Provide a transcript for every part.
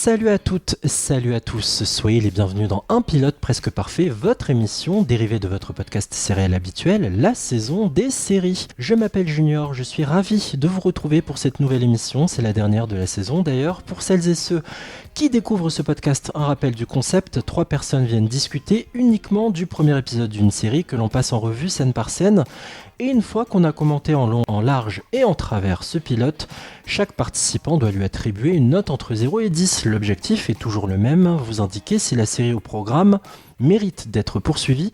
Salut à toutes, salut à tous, soyez les bienvenus dans Un Pilote Presque Parfait, votre émission dérivée de votre podcast sériel habituel, la saison des séries. Je m'appelle Junior, je suis ravi de vous retrouver pour cette nouvelle émission, c'est la dernière de la saison d'ailleurs. Pour celles et ceux qui découvrent ce podcast, un rappel du concept, 3 personnes viennent discuter uniquement du premier épisode d'une série que l'on passe en revue scène par scène. Et une fois qu'on a commenté en long, en large et en travers ce pilote, chaque participant doit lui attribuer une note entre 0 et 10. L'objectif est toujours le même, vous indiquer si la série au programme mérite d'être poursuivie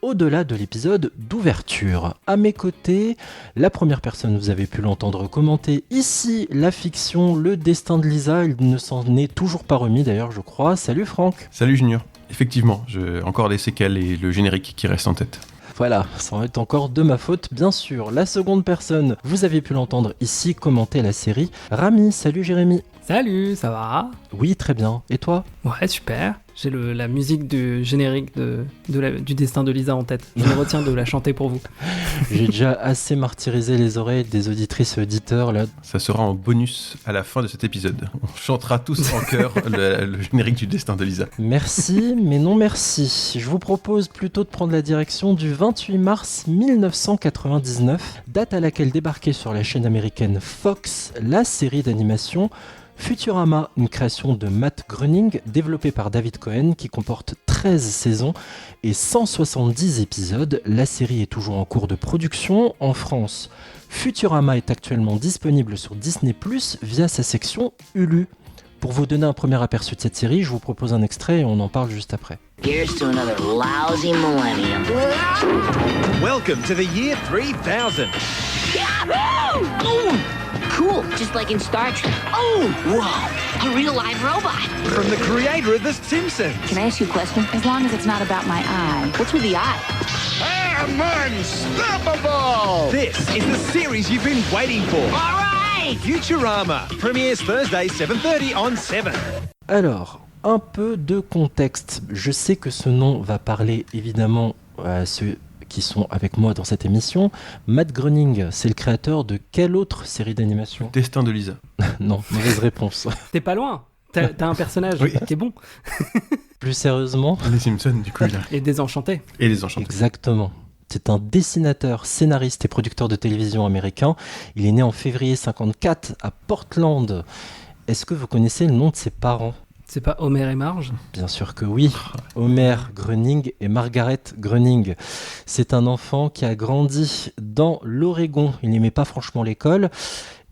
au-delà de l'épisode d'ouverture. À mes côtés, la première personne, vous avez pu l'entendre commenter ici, la fiction, le destin de Lisa, il ne s'en est toujours pas remis d'ailleurs je crois. Salut Franck. Salut Junior, effectivement, j'ai encore les séquelles et le générique qui reste en tête. Voilà, ça va être encore de ma faute, bien sûr. La seconde personne, vous avez pu l'entendre ici commenter la série. Rami, salut Jérémy. Salut, ça va? Oui, très bien. Et toi? Ouais, super. J'ai la musique du générique du destin de Lisa en tête. Je me retiens de la chanter pour vous. J'ai déjà assez martyrisé les oreilles des auditrices et auditeurs là. Ça sera en bonus à la fin de cet épisode. On chantera tous en chœur le générique du destin de Lisa. Merci, mais non merci. Je vous propose plutôt de prendre la direction du 28 mars 1999, date à laquelle débarquait sur la chaîne américaine Fox la série d'animation Futurama, une création de Matt Groening, développée par David Cohen, qui comporte 13 saisons et 170 épisodes. La série est toujours en cours de production en France. Futurama est actuellement disponible sur Disney+, via sa section Hulu. Pour vous donner un premier aperçu de cette série, je vous propose un extrait et on en parle juste après. Here's to another lousy millennium. Welcome to the year 3000. Yahoo! Ooh, cool, just like in Star Trek. Oh, whoa, a real live robot. From the creator of The Simpsons. Can I ask you a question? As long as it's not about my eye. What's with the eye? I'm unstoppable! This is the series you've been waiting for. All right! Futurama premieres Thursday 7:30 on 7. Alors, un peu de contexte. Je sais que ce nom va parler évidemment à ceux qui sont avec moi dans cette émission. Matt Groening, c'est le créateur de quelle autre série d'animation ? Destin de Lisa. Non, mauvaise réponse. T'es pas loin. T'as un personnage Oui. qui est bon. Plus sérieusement ? Les Simpsons, du coup, là. Et désenchanté. Et les Enchantés. Exactement. C'est un dessinateur, scénariste et producteur de télévision américain. Il est né en février 1954 à Portland. Est-ce que vous connaissez le nom de ses parents ? C'est pas Homer et Marge? Bien sûr que oui. Homer Groening et Margaret Groening. C'est un enfant qui a grandi dans l'Oregon. Il n'aimait pas franchement l'école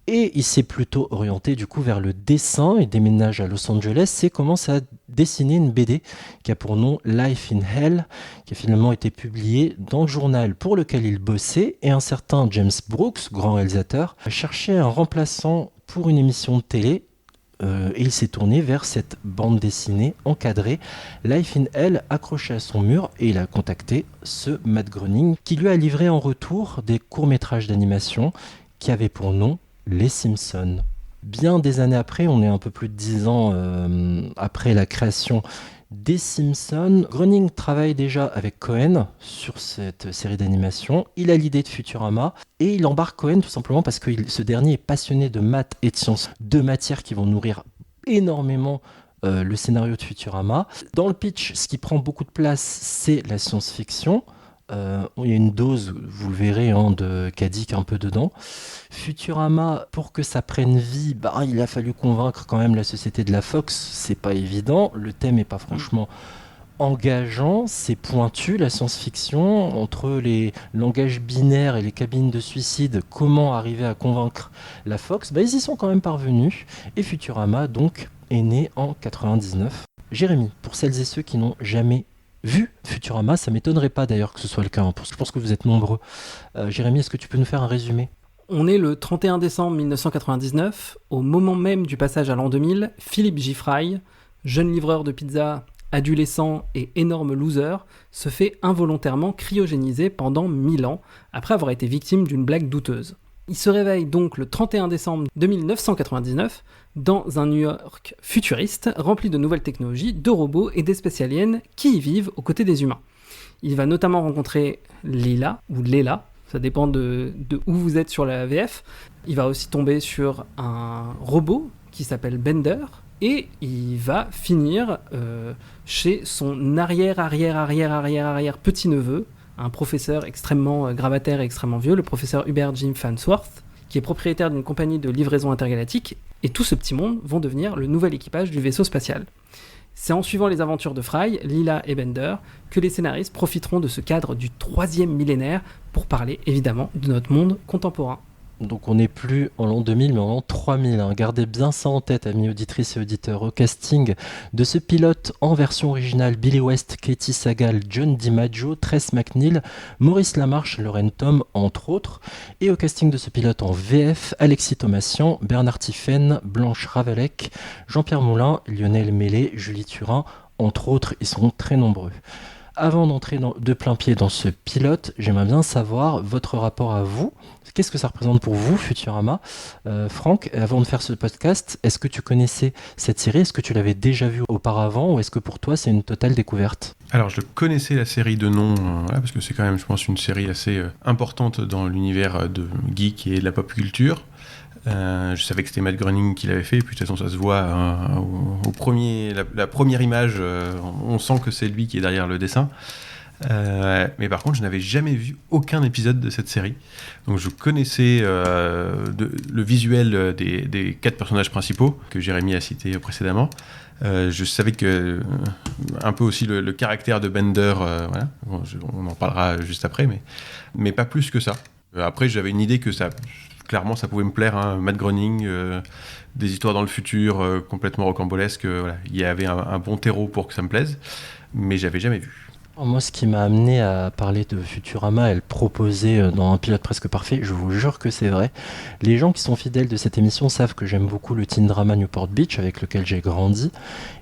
et il s'est plutôt orienté du coup vers le dessin. Il déménage à Los Angeles et commence à dessiner une BD qui a pour nom Life in Hell, qui a finalement été publiée dans le journal pour lequel il bossait. Et un certain James Brooks, grand réalisateur, a cherché un remplaçant pour une émission de télé. Et il s'est tourné vers cette bande dessinée encadrée, Life in Hell, accrochée à son mur, et il a contacté ce Matt Groening qui lui a livré en retour des courts-métrages d'animation qui avaient pour nom Les Simpsons. Bien des années après, on est un peu plus de 10 ans après la création des Simpsons, Groening travaille déjà avec Cohen sur cette série d'animation. Il a l'idée de Futurama et il embarque Cohen tout simplement parce que ce dernier est passionné de maths et de sciences, deux matières qui vont nourrir énormément le scénario de Futurama. Dans le pitch, ce qui prend beaucoup de place, c'est la science-fiction. Il y a une dose, vous le verrez, de Kadik un peu dedans. Futurama, pour que ça prenne vie, il a fallu convaincre quand même la société de la Fox. C'est pas évident, le thème est pas franchement engageant, c'est pointu, la science-fiction, entre les langages binaires et les cabines de suicide, comment arriver à convaincre la Fox, ils y sont quand même parvenus. Et Futurama, donc, est né en 99. Jérémy, pour celles et ceux qui n'ont jamais vu Futurama, ça m'étonnerait pas d'ailleurs que ce soit le cas, parce que je pense que vous êtes nombreux. Jérémy, est-ce que tu peux nous faire un résumé ? On est le 31 décembre 1999. Au moment même du passage à l'an 2000, Philippe Giffray, jeune livreur de pizza, adolescent et énorme loser, se fait involontairement cryogéniser pendant 1000 ans, après avoir été victime d'une blague douteuse. Il se réveille donc le 31 décembre de 1999 dans un New York futuriste rempli de nouvelles technologies, de robots et d'espèces aliens qui y vivent aux côtés des humains. Il va notamment rencontrer Lila, ou Léla, ça dépend de où vous êtes sur la VF. Il va aussi tomber sur un robot qui s'appelle Bender, et il va finir chez son arrière petit-neveu, un professeur extrêmement gravataire et extrêmement vieux, le professeur Hubert Jim Farnsworth, qui est propriétaire d'une compagnie de livraison intergalactique, et tout ce petit monde vont devenir le nouvel équipage du vaisseau spatial. C'est en suivant les aventures de Fry, Leela et Bender que les scénaristes profiteront de ce cadre du 3e millénaire pour parler évidemment de notre monde contemporain. Donc on n'est plus en l'an 2000 mais en l'an 3000. Hein. Gardez bien ça en tête, amis auditrices et auditeurs. Au casting de ce pilote en version originale, Billy West, Katie Sagal, John DiMaggio, Tress MacNeille, Maurice Lamarche, Lauren Tom, entre autres. Et au casting de ce pilote en VF, Alexis Thomasian, Bernard Tiphaine, Blanche Ravalec, Jean-Pierre Moulin, Lionel Mellet, Julie Turin, entre autres. Ils sont très nombreux. Avant d'entrer de plein pied dans ce pilote, j'aimerais bien savoir votre rapport à vous. Qu'est-ce que ça représente pour vous, Futurama ? Franck, avant de faire ce podcast, est-ce que tu connaissais cette série ? Est-ce que tu l'avais déjà vue auparavant ? Ou est-ce que pour toi, c'est une totale découverte ? Alors, je connaissais la série de nom, parce que c'est quand même, je pense, une série assez importante dans l'univers de geek et de la pop culture. Je savais que c'était Matt Groening qui l'avait fait, et puis de toute façon ça se voit la première image, on sent que c'est lui qui est derrière le dessin. Mais par contre je n'avais jamais vu aucun épisode de cette série, donc je connaissais le visuel des 4 personnages principaux que Jérémy a cité précédemment. Je savais que un peu aussi le caractère de Bender, voilà. Bon, on en parlera juste après, mais pas plus que ça. Après j'avais une idée que clairement, ça pouvait me plaire, hein. Matt Groening, des histoires dans le futur complètement rocambolesques. Voilà. Il y avait un bon terreau pour que ça me plaise, mais j'avais jamais vu. Moi, ce qui m'a amené à parler de Futurama et le proposer dans un pilote presque parfait, je vous jure que c'est vrai. Les gens qui sont fidèles de cette émission savent que j'aime beaucoup le teen drama Newport Beach avec lequel j'ai grandi.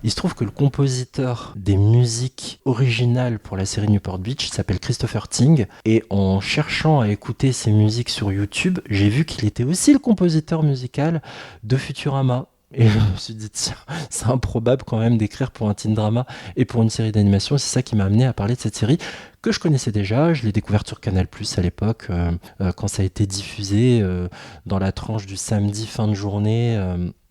Il se trouve que le compositeur des musiques originales pour la série Newport Beach s'appelle Christopher Ting, et en cherchant à écouter ses musiques sur YouTube, j'ai vu qu'il était aussi le compositeur musical de Futurama. Et je me suis dit, tiens, c'est improbable quand même d'écrire pour un teen drama et pour une série d'animation. C'est ça qui m'a amené à parler de cette série que je connaissais déjà. Je l'ai découverte sur Canal+ à l'époque, quand ça a été diffusé dans la tranche du samedi fin de journée,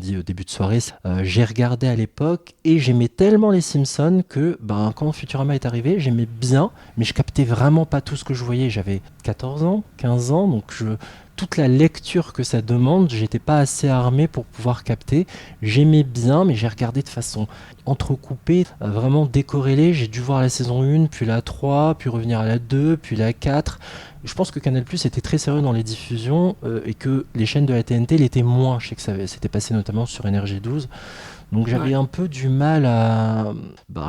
début de soirée. J'ai regardé à l'époque et j'aimais tellement les Simpsons que quand Futurama est arrivé, j'aimais bien, mais je captais vraiment pas tout ce que je voyais. J'avais 14 ans, 15 ans, donc toute la lecture que ça demande, j'étais pas assez armé pour pouvoir capter. J'aimais bien, mais j'ai regardé de façon entrecoupée, vraiment décorrélée. J'ai dû voir la saison 1, puis la 3, puis revenir à la 2, puis la 4. Je pense que Canal+ était très sérieux dans les diffusions et que les chaînes de la TNT l'étaient moins. Je sais que ça s'était passé notamment sur Énergie 12. Donc j'avais un peu du mal à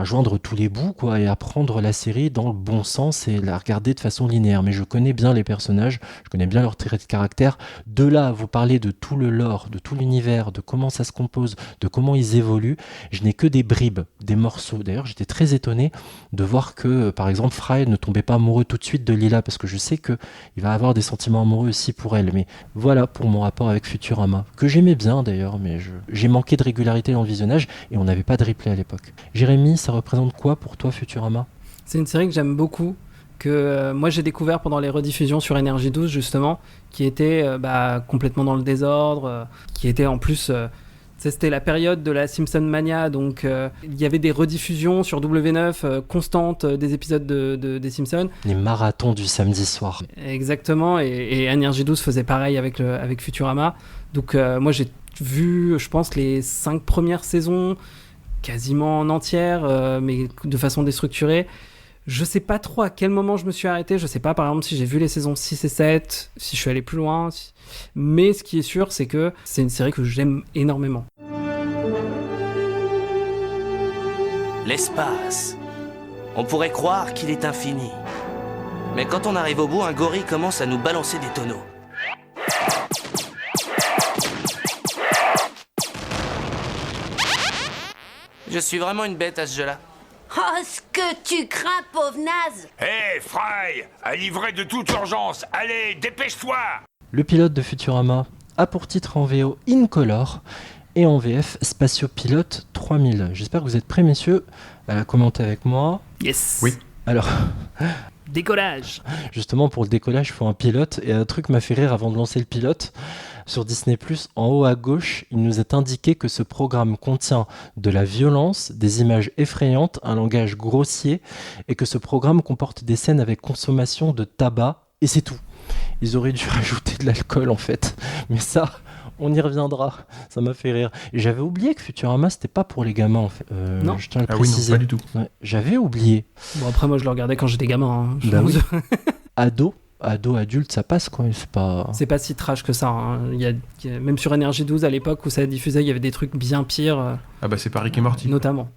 joindre tous les bouts, quoi, et à prendre la série dans le bon sens et la regarder de façon linéaire. Mais je connais bien les personnages, je connais bien leurs traits de caractère. De là à vous parler de tout le lore, de tout l'univers, de comment ça se compose, de comment ils évoluent, je n'ai que des bribes, des morceaux. D'ailleurs, j'étais très étonné de voir que, par exemple, Fry ne tombait pas amoureux tout de suite de Leela, parce que je sais qu'il va avoir des sentiments amoureux aussi pour elle. Mais voilà pour mon rapport avec Futurama, que j'aimais bien d'ailleurs, mais j'ai manqué de régularité dans le visionnage et on n'avait pas de replay à l'époque. Jérémy, ça représente quoi pour toi Futurama ? C'est une série que j'aime beaucoup, que moi j'ai découvert pendant les rediffusions sur Énergie 12 justement, qui était complètement dans le désordre, qui était en plus... c'était la période de la Simpson Mania, donc il y avait des rediffusions sur W9 constantes des épisodes des Simpsons. Les marathons du samedi soir. Exactement, et Énergie 12 faisait pareil avec Futurama. Donc moi j'ai vu, je pense, les 5 premières saisons quasiment en entière, mais de façon déstructurée. Je sais pas trop à quel moment je me suis arrêté. Je sais pas, par exemple, si j'ai vu les saisons 6 et 7, si je suis allé plus loin. Mais ce qui est sûr, c'est que c'est une série que j'aime énormément. L'espace. On pourrait croire qu'il est infini. Mais quand on arrive au bout, un gorille commence à nous balancer des tonneaux. Je suis vraiment une bête à ce jeu-là. Oh, ce que tu crains, pauvre naze! Hé, Fry! À livrer de toute urgence! Allez, dépêche-toi! Le pilote de Futurama a pour titre en VO Incolore et en VF Spatiopilote 3000. J'espère que vous êtes prêts, messieurs, à commenter avec moi. Yes. Oui. Alors... Décollage. Justement, pour le décollage, il faut un pilote. Et un truc m'a fait rire avant de lancer le pilote. Sur Disney+, en haut à gauche, il nous est indiqué que ce programme contient de la violence, des images effrayantes, un langage grossier, et que ce programme comporte des scènes avec consommation de tabac, et c'est tout. Ils auraient dû rajouter de l'alcool en fait, mais ça, on y reviendra. Ça m'a fait rire. Et j'avais oublié que Futurama, c'était pas pour les gamins en fait. Non. Je tiens à le Ah oui, non, préciser. pas du tout. Ouais, j'avais oublié. Bon, après, moi, je le regardais quand j'étais gamin. Hein. Bah oui. Ado, adulte, ça passe quoi. C'est pas. C'est pas si trash que ça. Hein. Même sur Énergie 12, à l'époque où ça diffusait, il y avait des trucs bien pires, Ah bah c'est pas Rick et Morty. notamment.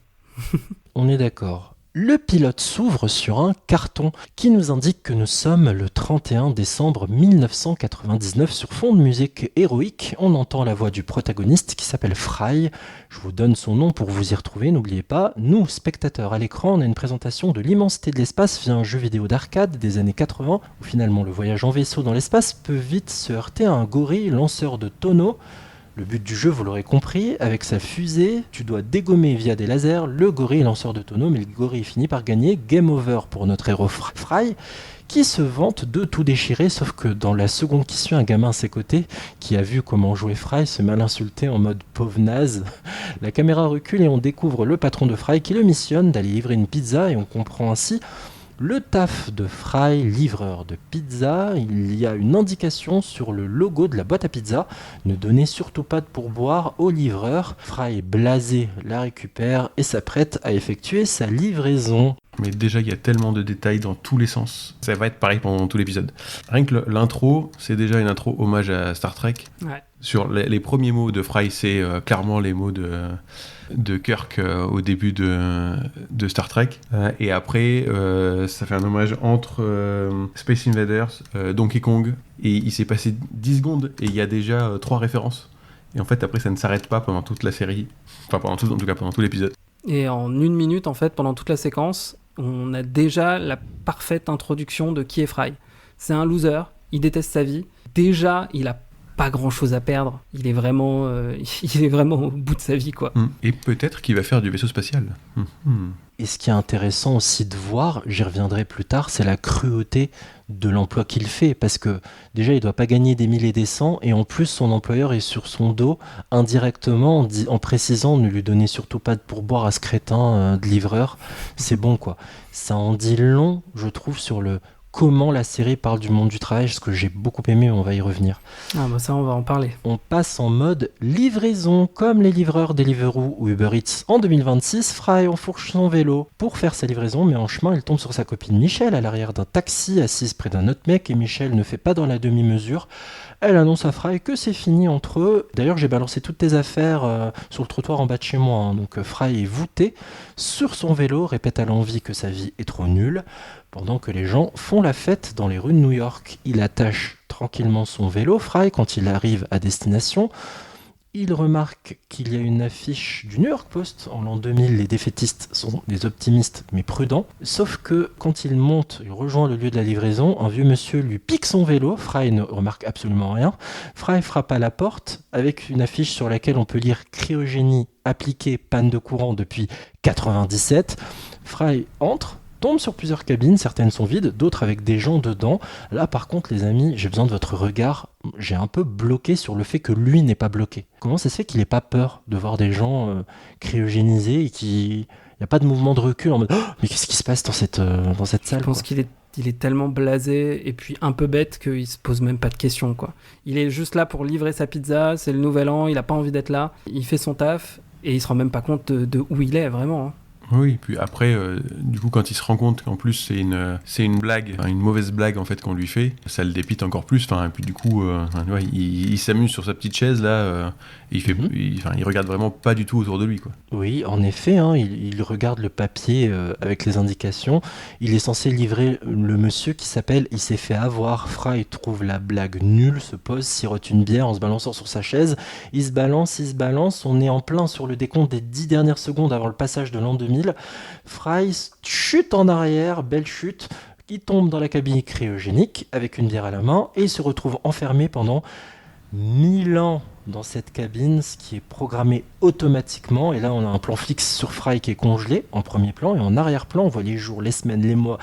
On est d'accord. Le pilote s'ouvre sur un carton qui nous indique que nous sommes le 31 décembre 1999 sur fond de musique héroïque. On entend la voix du protagoniste qui s'appelle Fry. Je vous donne son nom pour vous y retrouver, n'oubliez pas. Nous, spectateurs à l'écran, on a une présentation de l'immensité de l'espace via un jeu vidéo d'arcade des années 80 où finalement le voyage en vaisseau dans l'espace peut vite se heurter à un gorille lanceur de tonneaux. Le but du jeu, vous l'aurez compris, avec sa fusée, tu dois dégommer via des lasers le gorille lanceur de tonneaux, mais le gorille finit par gagner. Game over pour notre héros Fry, qui se vante de tout déchirer, sauf que dans la seconde qui suit, un gamin à ses côtés, qui a vu comment jouer Fry, se met à l'insulter en mode pauvre naze. La caméra recule et on découvre le patron de Fry qui le missionne d'aller livrer une pizza, et on comprend ainsi le taf de Fry, livreur de pizza. Il y a une indication sur le logo de la boîte à pizza. Ne donnez surtout pas de pourboire au livreur. Fry, blasé, la récupère et s'apprête à effectuer sa livraison. Mais déjà, il y a tellement de détails dans tous les sens. Ça va être pareil pendant tout l'épisode. Rien que l'intro, c'est déjà une intro hommage à Star Trek. Ouais. Sur les premiers mots de Fry, c'est clairement les mots de Kirk au début de Star Trek. Et après, ça fait un hommage entre Space Invaders, Donkey Kong, et il s'est passé 10 secondes et il y a déjà 3 références. Et en fait, après, ça ne s'arrête pas pendant toute la série. Enfin, en tout cas, pendant tout l'épisode. Et en 1 minute, en fait, pendant toute la séquence, on a déjà la parfaite introduction de qui est Fry. C'est un loser, il déteste sa vie. Déjà, il a pas grand chose à perdre. Il est vraiment au bout de sa vie, quoi. Et peut-être qu'il va faire du vaisseau spatial. Et ce qui est intéressant aussi de voir, j'y reviendrai plus tard, c'est la cruauté de l'emploi qu'il fait. Parce que déjà, il ne doit pas gagner des mille et des cents, et en plus, son employeur est sur son dos, indirectement, en précisant ne lui donnez surtout pas de pourboire à ce crétin de livreur. C'est bon, quoi. Ça en dit long, je trouve, sur le comment la série parle du monde du travail, ce que j'ai beaucoup aimé, on va y revenir. Ah bah ça, on va en parler. On passe en mode livraison, comme les livreurs Deliveroo ou Uber Eats. En 2026, Fry enfourche son vélo pour faire sa livraison, mais en chemin, il tombe sur sa copine Michelle à l'arrière d'un taxi, assise près d'un autre mec, et Michelle ne fait pas dans la demi-mesure. Elle annonce à Fry que c'est fini entre eux. D'ailleurs, j'ai balancé toutes tes affaires sur le trottoir en bas de chez moi. Hein. Donc Fry est voûté sur son vélo, répète à l'envi que sa vie est trop nulle. Pendant que les gens font la fête dans les rues de New York, il attache tranquillement son vélo. Fry, quand il arrive à destination, il remarque qu'il y a une affiche du New York Post. En l'an 2000, les défaitistes sont des optimistes mais prudents. Sauf que quand il monte, il rejoint le lieu de la livraison, un vieux monsieur lui pique son vélo. Fry ne remarque absolument rien. Fry frappe à la porte avec une affiche sur laquelle on peut lire cryogénie appliquée, panne de courant depuis 97. Fry entre, tombe sur plusieurs cabines, certaines sont vides, d'autres avec des gens dedans. Là par contre les amis, j'ai besoin de votre regard, j'ai un peu bloqué sur le fait que lui n'est pas bloqué. Comment ça se fait qu'il n'ait pas peur de voir des gens cryogénisés et qu'il n'y a pas de mouvement de recul en mode oh, mais qu'est-ce qui se passe dans cette salle? Je pense qu'il est tellement blasé et puis un peu bête qu'il se pose même pas de questions, quoi. Il est juste là pour livrer sa pizza, c'est le nouvel an, il a pas envie d'être là, il fait son taf et il se rend même pas compte de où il est vraiment, hein. Oui, puis après, du coup, quand il se rend compte qu'en plus c'est une blague, une mauvaise blague en fait qu'on lui fait, ça le dépite encore plus. Et puis du coup, il s'amuse sur sa petite chaise là, et il regarde vraiment pas du tout autour de lui, quoi. Oui, en effet, hein, il regarde le papier avec les indications. Il est censé livrer le monsieur qui s'appelle « Il s'est fait avoir ». Fry trouve la blague nulle, se pose, sirote une bière en se balançant sur sa chaise. Il se balance. On est en plein sur le décompte des 10 dernières secondes avant le passage de l'an 2000. Fry chute en arrière, belle chute. Il tombe dans la cabine cryogénique avec une bière à la main et il se retrouve enfermé pendant 1000 ans. dans cette cabine, ce qui est programmé automatiquement. Et là, on a un plan fixe sur Fry qui est congelé en premier plan. Et en arrière-plan, on voit les jours, les semaines, les mois,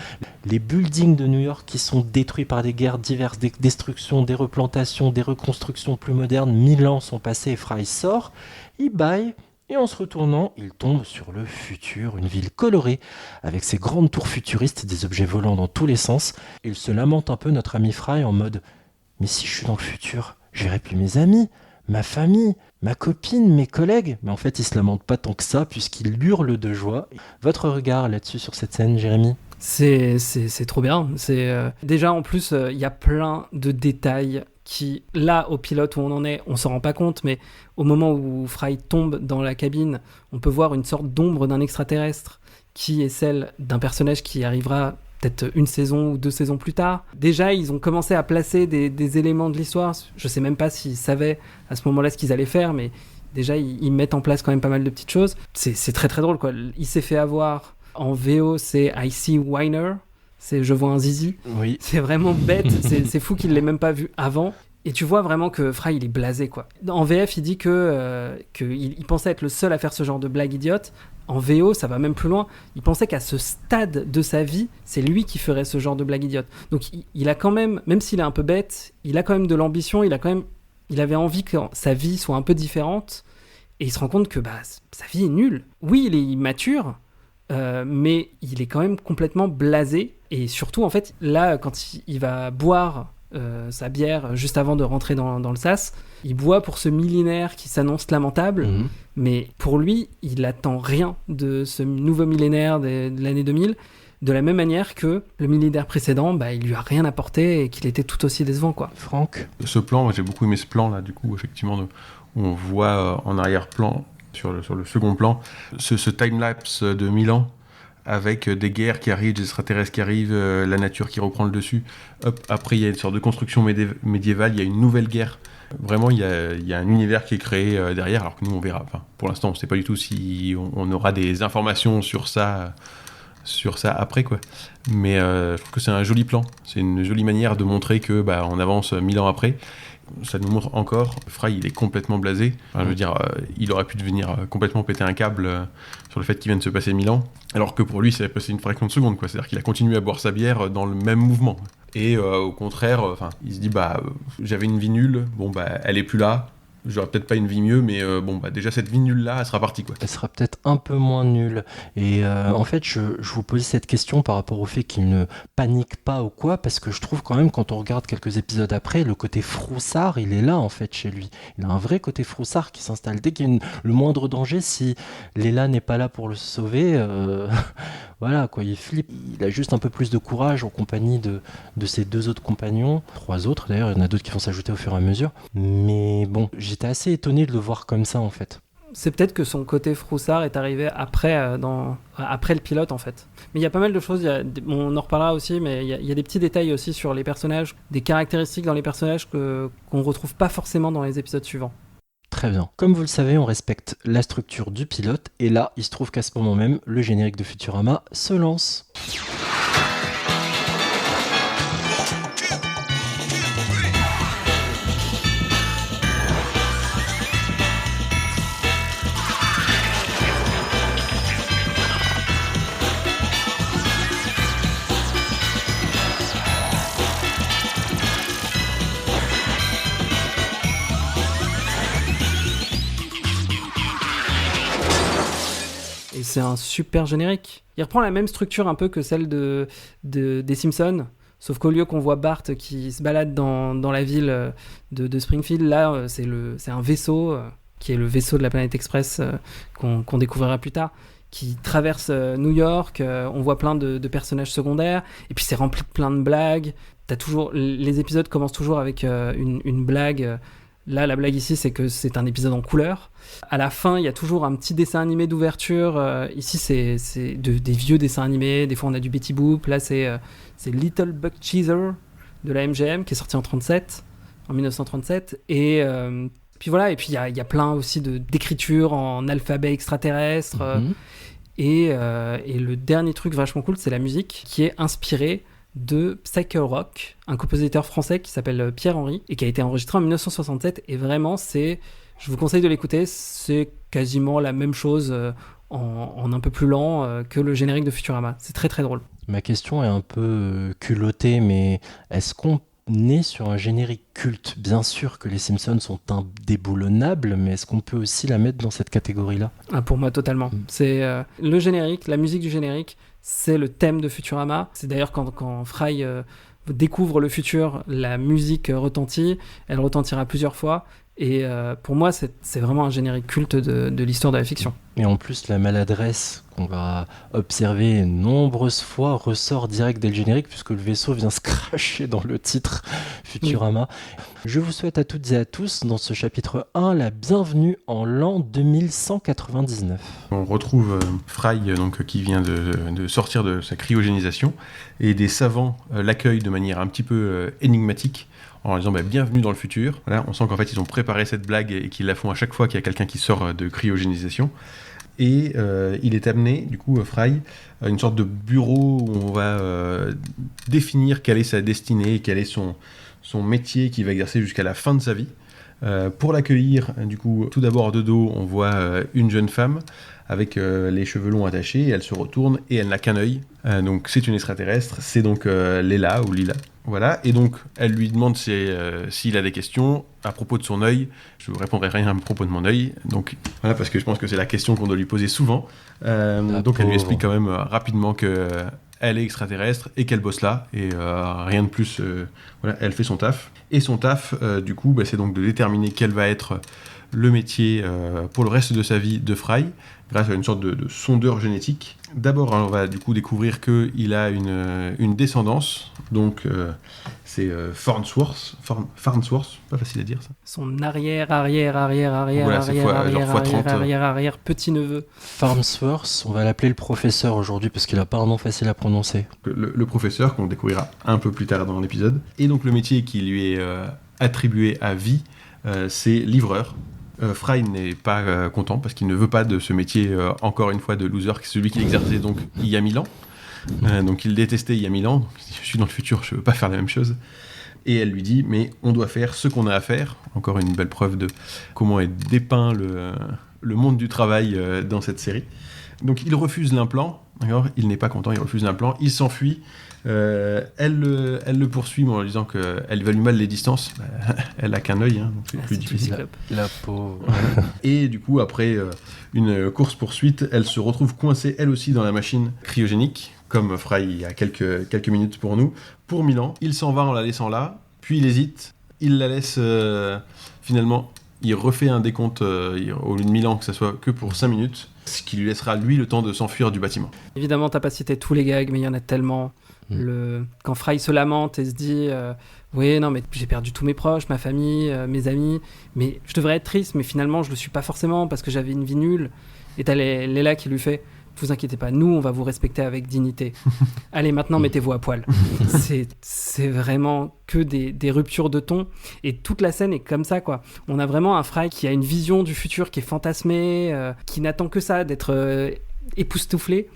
les buildings de New York qui sont détruits par des guerres diverses, des destructions, des replantations, des reconstructions plus modernes. 1000 ans sont passés et Fry sort, il baille. Et en se retournant, il tombe sur le futur, une ville colorée, avec ses grandes tours futuristes, des objets volants dans tous les sens. Et il se lamente un peu, notre ami Fry, en mode « Mais si je suis dans le futur, je verrai plus mes amis, ma famille, ma copine, mes collègues ?» Mais en fait, il se lamente pas tant que ça, puisqu'il hurle de joie. Votre regard là-dessus, sur cette scène, Jérémy ? C'est trop bien. Déjà, en plus, il y a plein de détails qui, là, au pilote où on en est, on s'en rend pas compte, mais au moment où Fry tombe dans la cabine, on peut voir une sorte d'ombre d'un extraterrestre qui est celle d'un personnage qui arrivera peut-être une saison ou 2 saisons plus tard. Déjà, ils ont commencé à placer des éléments de l'histoire. Je sais même pas s'ils savaient à ce moment-là ce qu'ils allaient faire, mais déjà, ils mettent en place quand même pas mal de petites choses. C'est très très drôle, quoi. Il s'est fait avoir. En VO, c'est I see Weiner. C'est je vois un zizi. Oui. C'est vraiment bête. C'est fou qu'il l'ait même pas vu avant. Et tu vois vraiment que Fry, il est blasé, quoi. En VF, il dit qu'il pensait être le seul à faire ce genre de blague idiote. En VO, ça va même plus loin. Il pensait qu'à ce stade de sa vie, c'est lui qui ferait ce genre de blague idiote. Donc il a quand même s'il est un peu bête, il a quand même de l'ambition. Il avait envie que sa vie soit un peu différente. Et il se rend compte que sa vie est nulle. Oui, il est immature. Mais il est quand même complètement blasé. Et surtout, en fait, là, quand il va boire sa bière juste avant de rentrer dans le sas, il boit pour ce millénaire qui s'annonce lamentable. Mais pour lui, il attend rien de ce nouveau millénaire de l'année 2000, de la même manière que le millénaire précédent, il lui a rien apporté et qu'il était tout aussi décevant, quoi. Franck ? Ce plan, moi, j'ai beaucoup aimé ce plan là, du coup, effectivement, où on voit en arrière-plan, sur le second plan, ce time-lapse de 1000 ans, avec des guerres qui arrivent, des extraterrestres qui arrivent, la nature qui reprend le dessus. Hop, après, il y a une sorte de construction médiévale, il y a une nouvelle guerre. Vraiment, il y a un univers qui est créé derrière, alors que nous, on verra. Enfin, pour l'instant, on ne sait pas du tout si on aura des informations sur ça après, quoi. Mais je trouve que c'est un joli plan. C'est une jolie manière de montrer que on avance 1000 ans après. Ça nous montre encore, Fry, il est complètement blasé. Enfin, je veux dire, il aurait pu devenir complètement péter un câble sur le fait qu'il vient de se passer 1000 ans, alors que pour lui, ça a passé une fraction de seconde, quoi. C'est-à-dire qu'il a continué à boire sa bière dans le même mouvement. Et au contraire, il se dit, j'avais une vie nulle, elle est plus là. J'aurais peut-être pas une vie mieux, mais déjà cette vie nulle-là, elle sera partie, quoi. Elle sera peut-être un peu moins nulle. Et en fait, je vous posais cette question par rapport au fait qu'il ne panique pas ou quoi, parce que je trouve quand même, quand on regarde quelques épisodes après, le côté froussard, il est là, en fait, chez lui. Il a un vrai côté froussard qui s'installe. Dès qu'il y a le moindre danger, si Léla n'est pas là pour le sauver, voilà, quoi, il flippe. Il a juste un peu plus de courage en compagnie de ses 2 autres compagnons. 3 autres, d'ailleurs, il y en a d'autres qui vont s'ajouter au fur et à mesure. Mais bon, j'étais assez étonné de le voir comme ça, en fait. C'est peut-être que son côté froussard est arrivé après le pilote, en fait. Mais il y a pas mal de choses, on en reparlera aussi, mais il y a des petits détails aussi sur les personnages, des caractéristiques dans les personnages qu'on retrouve pas forcément dans les épisodes suivants. Très bien. Comme vous le savez, on respecte la structure du pilote, et là, il se trouve qu'à ce moment même, le générique de Futurama se lance. Et c'est un super générique. Il reprend la même structure un peu que celle des Simpsons, sauf qu'au lieu qu'on voit Bart qui se balade dans la ville de Springfield, là c'est un vaisseau qui est le vaisseau de la Planète Express qu'on découvrira plus tard, qui traverse New York. On voit plein de personnages secondaires, et puis c'est rempli de plein de blagues. Les épisodes commencent toujours avec une blague. Là, la blague ici, c'est que c'est un épisode en couleur. À la fin, il y a toujours un petit dessin animé d'ouverture. Ici, c'est des vieux dessins animés. Des fois, on a du Betty Boop. Là, c'est Little Buck Cheeser de la MGM, qui est sorti en 1937. Et puis voilà, et puis il y a plein aussi d'écritures en alphabet extraterrestre. Et le dernier truc vachement cool, c'est la musique, qui est inspirée de Psycho Rock, un compositeur français qui s'appelle Pierre-Henry et qui a été enregistré en 1967. Et vraiment, je vous conseille de l'écouter, c'est quasiment la même chose en un peu plus lent que le générique de Futurama. C'est très très drôle. Ma question est un peu culottée, mais est-ce qu'on est sur un générique culte? Bien sûr que les Simpsons sont indéboulonnables, mais est-ce qu'on peut aussi la mettre dans cette catégorie-là? Pour moi, totalement. C'est le générique, la musique du générique, c'est le thème de Futurama. C'est d'ailleurs quand Fry découvre le futur, la musique retentit, elle retentira plusieurs fois. Et pour moi, c'est vraiment un générique culte de l'histoire de la fiction. Et en plus, la maladresse qu'on va observer nombreuses fois ressort direct dès le générique, puisque le vaisseau vient se cracher dans le titre Futurama. Oui. Je vous souhaite à toutes et à tous, dans ce chapitre 1, la bienvenue en l'an 2199. On retrouve Fry donc, qui vient de sortir de sa cryogénisation, et des savants l'accueillent de manière un petit peu énigmatique, en disant bienvenue dans le futur. Voilà, on sent qu'en fait ils ont préparé cette blague et qu'ils la font à chaque fois qu'il y a quelqu'un qui sort de cryogénisation. Et il est amené, du coup, Fry, à une sorte de bureau où on va définir quelle est sa destinée, quel est son métier qu'il va exercer jusqu'à la fin de sa vie. Pour l'accueillir, du coup, tout d'abord de dos, on voit une jeune femme avec les cheveux longs attachés, et elle se retourne et elle n'a qu'un œil. Donc c'est une extraterrestre, c'est donc Leela ou Lila. Voilà, et donc elle lui demande s'il a des questions à propos de son œil. Je ne vous répondrai rien à propos de mon œil, donc voilà, parce que je pense que c'est la question qu'on doit lui poser souvent. Donc elle lui explique quand même rapidement qu'elle est extraterrestre et qu'elle bosse là, et rien de plus. Voilà, elle fait son taf. Et son taf, du coup, c'est donc de déterminer quel va être le métier pour le reste de sa vie de Fry, grâce à une sorte de sondeur génétique. D'abord, on va du coup découvrir qu'il a une descendance, donc c'est Farnsworth, pas facile à dire ça. Son arrière petit-neveu. Farnsworth, on va l'appeler le professeur aujourd'hui, parce qu'il n'a pas un nom facile à prononcer. Le professeur, qu'on découvrira un peu plus tard dans l'épisode. Et donc le métier qui lui est attribué à vie, c'est livreur. Fry n'est pas content parce qu'il ne veut pas de ce métier, encore une fois, de loser, celui qu'il exerçait donc il y a 1000 ans. Donc il détestait il y a 1000 ans. Je suis dans le futur, je ne veux pas faire la même chose. Et elle lui dit, mais on doit faire ce qu'on a à faire. Encore une belle preuve de comment est dépeint le monde du travail dans cette série. Donc il refuse l'implant. D'accord, il n'est pas content, il refuse l'implant. Il s'enfuit. Elle le poursuit en lui disant qu'elle évalue mal les distances. Elle a qu'un œil, donc c'est plus difficile. La pauvre. Et du coup, après une course-poursuite, elle se retrouve coincée elle aussi dans la machine cryogénique, comme Fry il y a quelques minutes pour nous, pour 1000 ans. Il s'en va en la laissant là, puis il hésite, il la laisse finalement, il refait un décompte au lieu de 1000 ans, que ça soit que pour 5 minutes, ce qui lui laissera lui le temps de s'enfuir du bâtiment. Évidemment, t'as pas cité tous les gags, mais il y en a tellement. Quand Fry se lamente et se dit oui, non, mais j'ai perdu tous mes proches, ma famille, mes amis, mais je devrais être triste, mais finalement je le suis pas forcément parce que j'avais une vie nulle. Et t'as Leela qui lui fait, vous inquiétez pas, nous on va vous respecter avec dignité. Allez, maintenant mettez-vous à poil. C'est vraiment que des ruptures de ton, et toute la scène est comme ça, quoi. On a vraiment un Fry qui a une vision du futur qui est fantasmée, qui n'attend que ça, d'être époustouflé.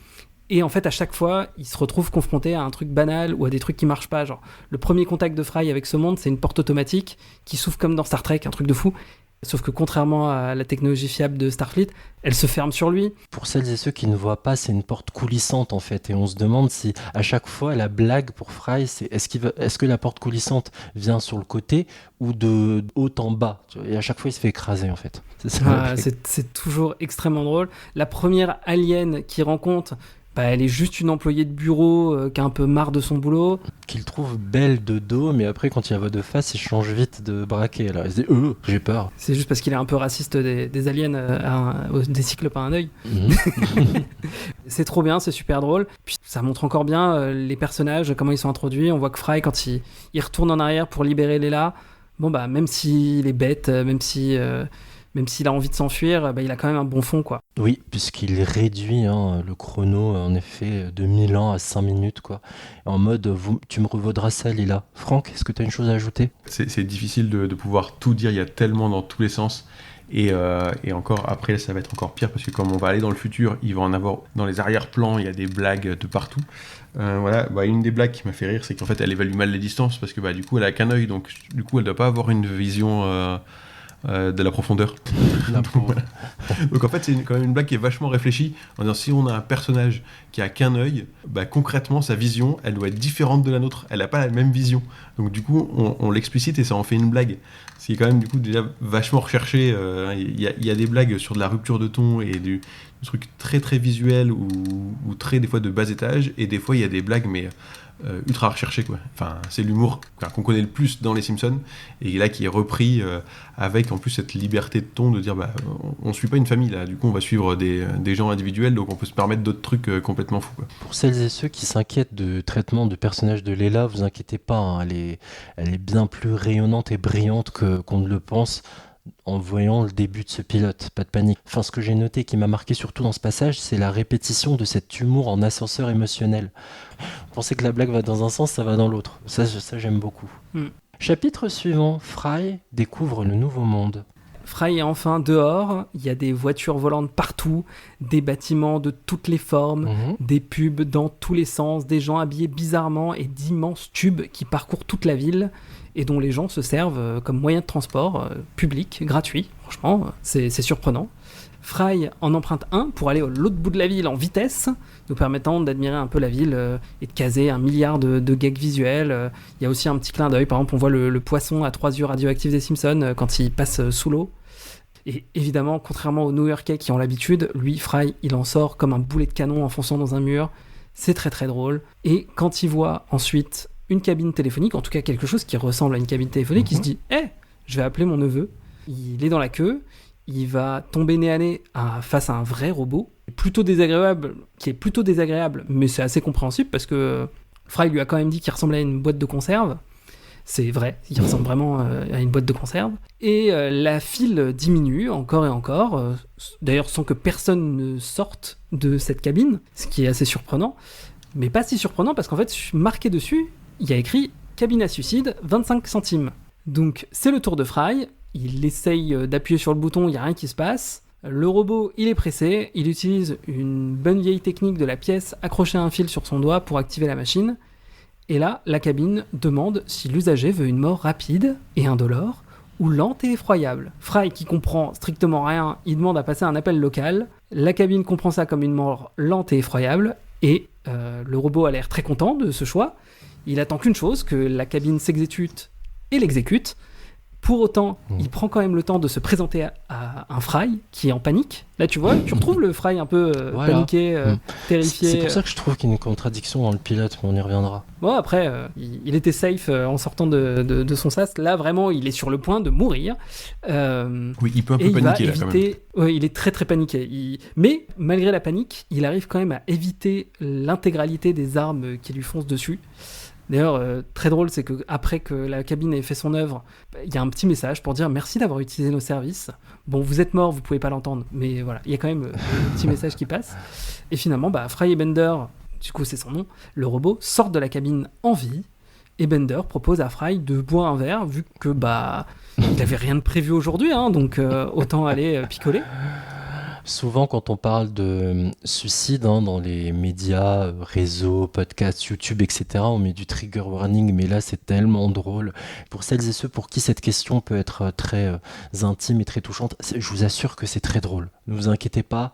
Et en fait, à chaque fois, il se retrouve confronté à un truc banal ou à des trucs qui marchent pas. Genre, le premier contact de Fry avec ce monde, c'est une porte automatique qui s'ouvre comme dans Star Trek, un truc de fou. Sauf que contrairement à la technologie fiable de Starfleet, elle se ferme sur lui. Pour celles et ceux qui ne voient pas, c'est une porte coulissante en fait. Et on se demande si à chaque fois la blague pour Fry, c'est est-ce que la porte coulissante vient sur le côté ou de haut en bas. Et à chaque fois il se fait écraser en fait. C'est ça. C'est toujours extrêmement drôle. La première alien qu'il rencontre, elle est juste une employée de bureau qui a un peu marre de son boulot. Qu'il trouve belle de dos, mais après, quand il la voit de face, il change vite de braquet. Alors, il se dit j'ai peur. C'est juste parce qu'il est un peu raciste des aliens, des cyclopes à un œil. C'est trop bien, c'est super drôle. Puis ça montre encore bien les personnages, comment ils sont introduits. On voit que Fry, quand il retourne en arrière pour libérer Leela, même s'il est bête, même s'il a envie de s'enfuir, il a quand même un bon fond, quoi. Oui, puisqu'il réduit le chrono, en effet, de 1000 ans à 5 minutes, quoi. En mode, tu me revaudras ça, Lila. Franck, est-ce que tu as une chose à ajouter ? C'est difficile de pouvoir tout dire, il y a tellement dans tous les sens. Et encore après, ça va être encore pire parce que comme on va aller dans le futur, il va en avoir dans les arrière-plans, il y a des blagues de partout. Voilà, une des blagues qui m'a fait rire, c'est qu'en fait, elle évalue mal les distances parce que du coup, elle a qu'un œil, donc du coup, elle doit pas avoir une vision de la profondeur. Voilà. Donc en fait, c'est quand même une blague qui est vachement réfléchie en disant si on a un personnage qui a qu'un œil, concrètement, sa vision, elle doit être différente de la nôtre. Elle n'a pas la même vision. Donc du coup, on l'explicite et ça en fait une blague. C'est quand même du coup déjà vachement recherché. Il y a des blagues sur de la rupture de ton et du truc très très visuel ou très des fois de bas étage, et des fois il y a des blagues mais ultra recherchées quoi. Enfin, c'est l'humour qu'on connaît le plus dans les Simpsons et là qui est repris avec en plus cette liberté de ton de dire on suit pas une famille là, du coup on va suivre des gens individuels, donc on peut se permettre d'autres trucs complètement fous quoi. Pour celles et ceux qui s'inquiètent du traitement du personnage de Leela, vous inquiétez pas, hein, elle est bien plus rayonnante et brillante qu'on ne le pense en voyant le début de ce pilote, pas de panique. Enfin, ce que j'ai noté qui m'a marqué surtout dans ce passage, c'est la répétition de cet humour en ascenseur émotionnel. Vous pensez que la blague va dans un sens, ça va dans l'autre. Ça j'aime beaucoup. Chapitre suivant, Fry découvre le nouveau monde. Fry est enfin dehors, il y a des voitures volantes partout, des bâtiments de toutes les formes, des pubs dans tous les sens, des gens habillés bizarrement et d'immenses tubes qui parcourent toute la ville et dont les gens se servent comme moyen de transport public, gratuit. Franchement, c'est surprenant. Fry en emprunte un pour aller à l'autre bout de la ville en vitesse, nous permettant d'admirer un peu la ville et de caser 1 milliard de gags visuels. Il y a aussi un petit clin d'œil, par exemple on voit le poisson à 3 yeux radioactifs des Simpsons quand il passe sous l'eau. Et évidemment, contrairement aux New-Yorkais qui ont l'habitude, lui, Fry, il en sort comme un boulet de canon en fonçant dans un mur. C'est très très drôle. Et quand il voit ensuite une cabine téléphonique, en tout cas quelque chose qui ressemble à une cabine téléphonique, il se dit « je vais appeler mon neveu ». Il est dans la queue, il va tomber nez à nez face à un vrai robot, qui est plutôt désagréable, mais c'est assez compréhensible parce que Fry lui a quand même dit qu'il ressemblait à une boîte de conserve. C'est vrai, il ressemble vraiment à une boîte de conserve. Et la file diminue encore et encore, d'ailleurs sans que personne ne sorte de cette cabine, ce qui est assez surprenant. Mais pas si surprenant parce qu'en fait, marqué dessus, il y a écrit « cabine à suicide, 25 centimes ». Donc c'est le tour de Fry, il essaye d'appuyer sur le bouton, il n'y a rien qui se passe. Le robot, il est pressé, il utilise une bonne vieille technique de la pièce, accrocher un fil sur son doigt pour activer la machine. Et là, la cabine demande si l'usager veut une mort rapide et indolore ou lente et effroyable. Fry, qui comprend strictement rien, il demande à passer un appel local. La cabine comprend ça comme une mort lente et effroyable, et le robot a l'air très content de ce choix. Il attend qu'une chose, que la cabine s'exécute et l'exécute. Pour autant, il prend quand même le temps de se présenter à un Fry qui est en panique. Là, tu vois, tu retrouves le Fry un peu paniqué, terrifié. C'est pour ça que je trouve qu'il y a une contradiction dans le pilote, mais on y reviendra. Bon, après, il était safe en sortant de son sas. Là, vraiment, il est sur le point de mourir. Oui, il peut un peu paniquer, là, quand même. Ouais, il est très, très paniqué. Mais, malgré la panique, il arrive quand même à éviter l'intégralité des armes qui lui foncent dessus. D'ailleurs, très drôle, c'est qu'après que la cabine ait fait son œuvre, il y a un petit message pour dire merci d'avoir utilisé nos services. Bon, vous êtes mort, vous pouvez pas l'entendre, mais voilà, il y a quand même un petit message qui passe. Et finalement, Fry et Bender, du coup c'est son nom, le robot, sortent de la cabine en vie, et Bender propose à Fry de boire un verre, vu que il avait rien de prévu aujourd'hui, hein, donc autant aller picoler. Souvent, quand on parle de suicide dans les médias, réseaux, podcasts, YouTube, etc., on met du trigger warning, mais là, c'est tellement drôle. Pour celles et ceux pour qui cette question peut être très intime et très touchante, je vous assure que c'est très drôle. Ne vous inquiétez pas,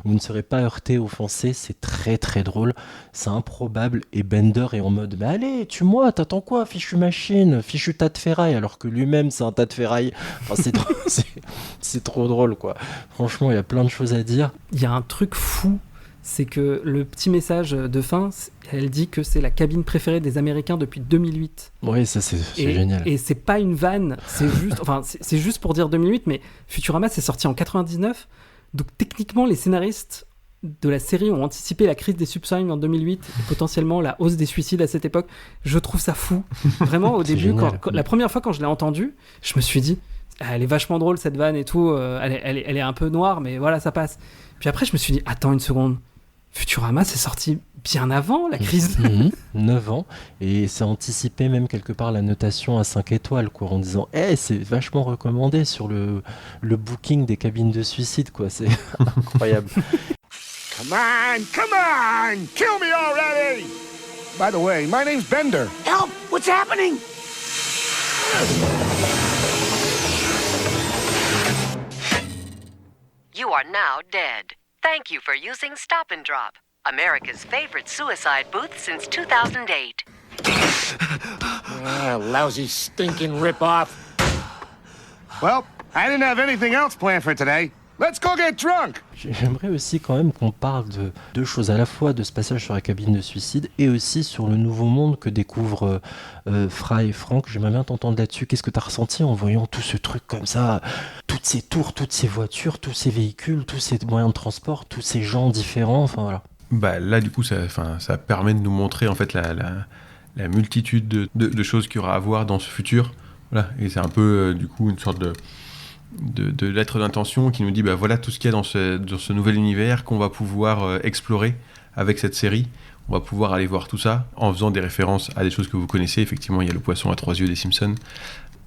vous ne serez pas heurté, offensé, c'est très très drôle, c'est improbable, et Bender est en mode « Mais allez, tue-moi, t'attends quoi, fichu machine, fichu tas de ferraille », alors que lui-même, c'est un tas de ferraille. Enfin, c'est trop drôle, quoi. Franchement, il y a plein de choses à dire. Il y a un truc fou, c'est que le petit message de fin, elle dit que c'est la cabine préférée des Américains depuis 2008. Oui, ça c'est génial. Et c'est pas une vanne, c'est juste pour dire 2008, mais Futurama c'est sorti en 99, donc techniquement les scénaristes de la série ont anticipé la crise des subprimes en 2008 et potentiellement la hausse des suicides à cette époque. Je trouve ça fou. Vraiment, au début, la première fois quand je l'ai entendu, je me suis dit elle est vachement drôle cette vanne et tout, elle est un peu noire, mais voilà, ça passe. Puis après, je me suis dit, attends une seconde, Futurama, c'est sorti bien avant la crise. 9 ans, et c'est anticipé même quelque part la notation à 5 étoiles, quoi, en disant c'est vachement recommandé sur le booking des cabines de suicide, quoi. C'est incroyable. Come on! Kill me already! By the way, my name's Bender. Help! What's happening? You are now dead. Thank you for using Stop and Drop, America's favorite suicide booth since 2008. Lousy, stinking rip-off. Well, I didn't have anything else planned for today. Let's go get drunk! J'aimerais aussi quand même qu'on parle de deux choses, à la fois de ce passage sur la cabine de suicide et aussi sur le nouveau monde que découvrent Fry et Frank. J'aimerais bien t'entendre là-dessus. Qu'est-ce que tu as ressenti en voyant tout ce truc comme ça, toutes ces tours, toutes ces voitures, tous ces véhicules, tous ces moyens de transport, tous ces gens différents, enfin voilà. Bah là du coup ça permet de nous montrer en fait la multitude de choses qu'il y aura à voir dans ce futur. Voilà. Et c'est un peu du coup une sorte de lettre d'intention qui nous dit bah voilà tout ce qu'il y a dans ce nouvel univers qu'on va pouvoir explorer avec cette série. On va pouvoir aller voir tout ça en faisant des références à des choses que vous connaissez. Effectivement, il y a le poisson à 3 yeux des Simpsons.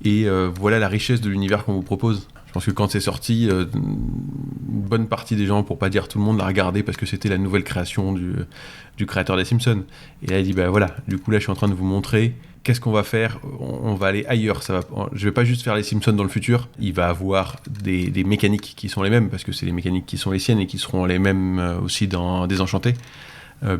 Et voilà la richesse de l'univers qu'on vous propose. Je pense que quand c'est sorti, une bonne partie des gens, pour pas dire tout le monde, l'a regardé parce que c'était la nouvelle création du créateur des Simpsons. Et là, il dit bah voilà, du coup là je suis en train de vous montrer qu'est-ce qu'on va faire. On va aller ailleurs. Je vais pas juste faire les Simpsons dans le futur. Il va avoir des mécaniques qui sont les mêmes parce que c'est les mécaniques qui sont les siennes et qui seront les mêmes aussi dans Désenchanté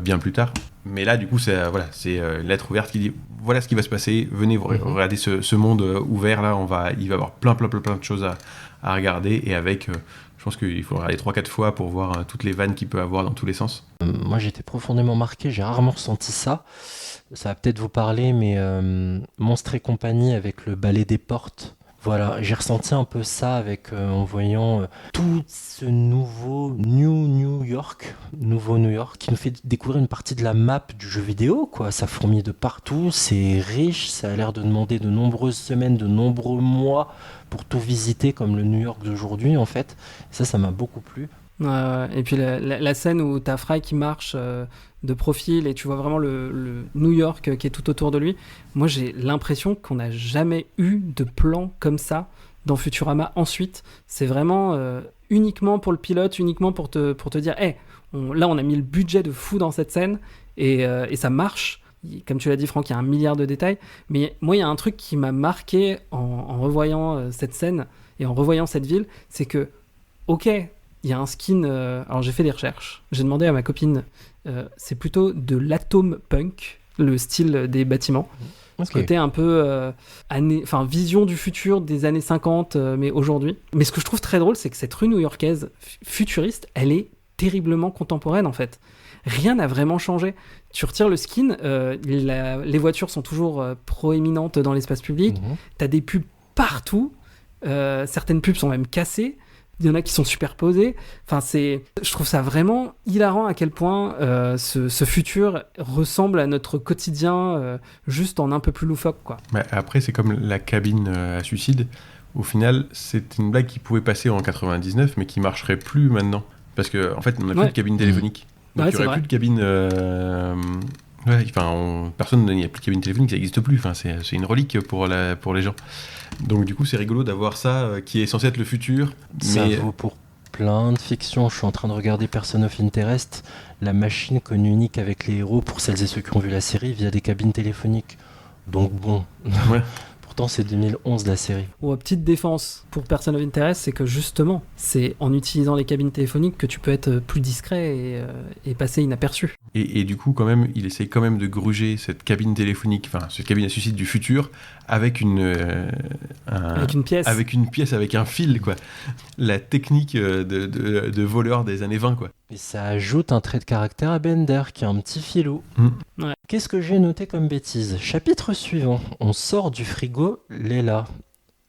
bien plus tard. Mais là, du coup, c'est une lettre ouverte qui dit voilà ce qui va se passer. Venez regarder ce monde ouvert là. Il va y avoir plein de choses à regarder et avec. Je pense qu'il faut regarder 3-4 fois pour voir toutes les vannes qu'il peut avoir dans tous les sens. Moi, j'étais profondément marqué. J'ai rarement ressenti ça. Ça va peut-être vous parler, mais Monstres et compagnie avec le ballet des portes. Voilà, j'ai ressenti un peu ça avec en voyant tout ce nouveau New York, qui nous fait découvrir une partie de la map du jeu vidéo, quoi. Ça fourmille de partout, c'est riche, ça a l'air de demander de nombreuses semaines, de nombreux mois pour tout visiter, comme le New York d'aujourd'hui, en fait. Ça m'a beaucoup plu. Et puis la scène où t'as Fry qui marche de profil et tu vois vraiment le New York qui est tout autour de lui. Moi, j'ai l'impression qu'on n'a jamais eu de plan comme ça dans Futurama ensuite. C'est vraiment uniquement pour le pilote, uniquement pour te dire là, on a mis le budget de fou dans cette scène et ça marche. Comme tu l'as dit, Franck, il y a 1 milliard de détails. Mais moi, il y a un truc qui m'a marqué en revoyant cette scène et en revoyant cette ville, c'est que, ok, il y a un skin... alors j'ai fait des recherches. J'ai demandé à ma copine, c'est plutôt de l'atome punk, le style des bâtiments. Ce côté un peu vision du futur des années 50, mais aujourd'hui. Mais ce que je trouve très drôle, c'est que cette rue new-yorkaise futuriste, elle est terriblement contemporaine en fait. Rien n'a vraiment changé. Tu retires le skin, les voitures sont toujours proéminentes dans l'espace public. T'as des pubs partout. Certaines pubs sont même cassées. Il y en a qui sont superposés. Enfin, je trouve ça vraiment hilarant à quel point ce futur ressemble à notre quotidien, juste en un peu plus loufoque, quoi. Bah, après, c'est comme la cabine à suicide. Au final, c'est une blague qui pouvait passer en 99, mais qui marcherait plus maintenant. Parce qu'en fait, on n'a plus de cabine téléphonique. Donc, il n'y aurait plus de cabine... personne, il n'y a plus de cabine téléphonique, ça n'existe plus. Enfin, c'est une relique pour les gens. Donc du coup, c'est rigolo d'avoir ça qui est censé être le futur. Ça vaut pour plein de fictions. Je suis en train de regarder Person of Interest, la machine communique avec les héros, pour celles et ceux qui ont vu la série, via des cabines téléphoniques. Donc bon... Ouais. Pourtant, c'est 2011 la série. Petite défense pour Person of Interest, c'est que justement, c'est en utilisant les cabines téléphoniques que tu peux être plus discret et passer inaperçu. Et du coup, quand même, il essaye quand même de gruger cette cabine téléphonique, enfin, cette cabine à suicide du futur, avec avec une pièce. Avec une pièce, avec un fil, quoi. La technique de voleur des années 20, quoi. Et ça ajoute un trait de caractère à Bender, qui a un petit filou. Ouais. Qu'est-ce que j'ai noté comme bêtise ? Chapitre suivant. On sort du frigo Leela.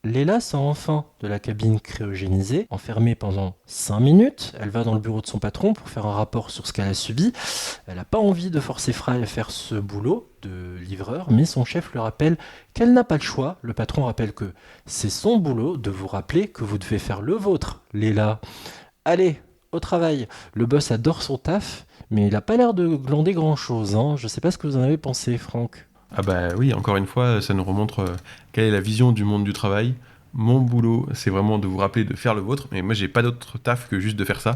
Leela sort enfin de la cabine cryogénisée, enfermée pendant 5 minutes. Elle va dans le bureau de son patron pour faire un rapport sur ce qu'elle a subi. Elle n'a pas envie de forcer Fry à faire ce boulot de livreur, mais son chef lui rappelle qu'elle n'a pas le choix. Le patron rappelle que c'est son boulot de vous rappeler que vous devez faire le vôtre, Leela. Allez, au travail. Le boss adore son taf, mais il a pas l'air de glander grand-chose. Hein. Je sais pas ce que vous en avez pensé, Franck. Ah bah oui, encore une fois, ça nous remontre quelle est la vision du monde du travail. Mon boulot, c'est vraiment de vous rappeler de faire le vôtre, mais moi j'ai pas d'autre taf que juste de faire ça.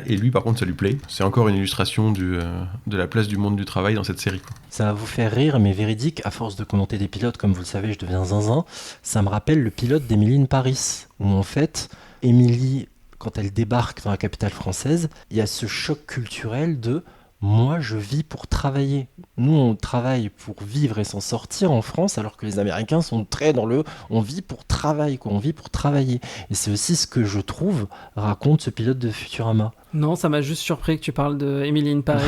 Et lui par contre ça lui plaît. C'est encore une illustration de la place du monde du travail dans cette série, quoi. Ça va vous faire rire, mais véridique, à force de commenter des pilotes, comme vous le savez, je deviens zinzin. Ça me rappelle le pilote d'Emily in Paris, où en fait, Emily, quand elle débarque dans la capitale française, il y a ce choc culturel de « moi, je vis pour travailler ». Nous, on travaille pour vivre et s'en sortir en France, alors que les Américains sont très dans le « on vit pour travailler », quoi, on vit pour travailler. Et c'est aussi ce que je trouve raconte ce pilote de Futurama. Non, ça m'a juste surpris que tu parles de Emily in Paris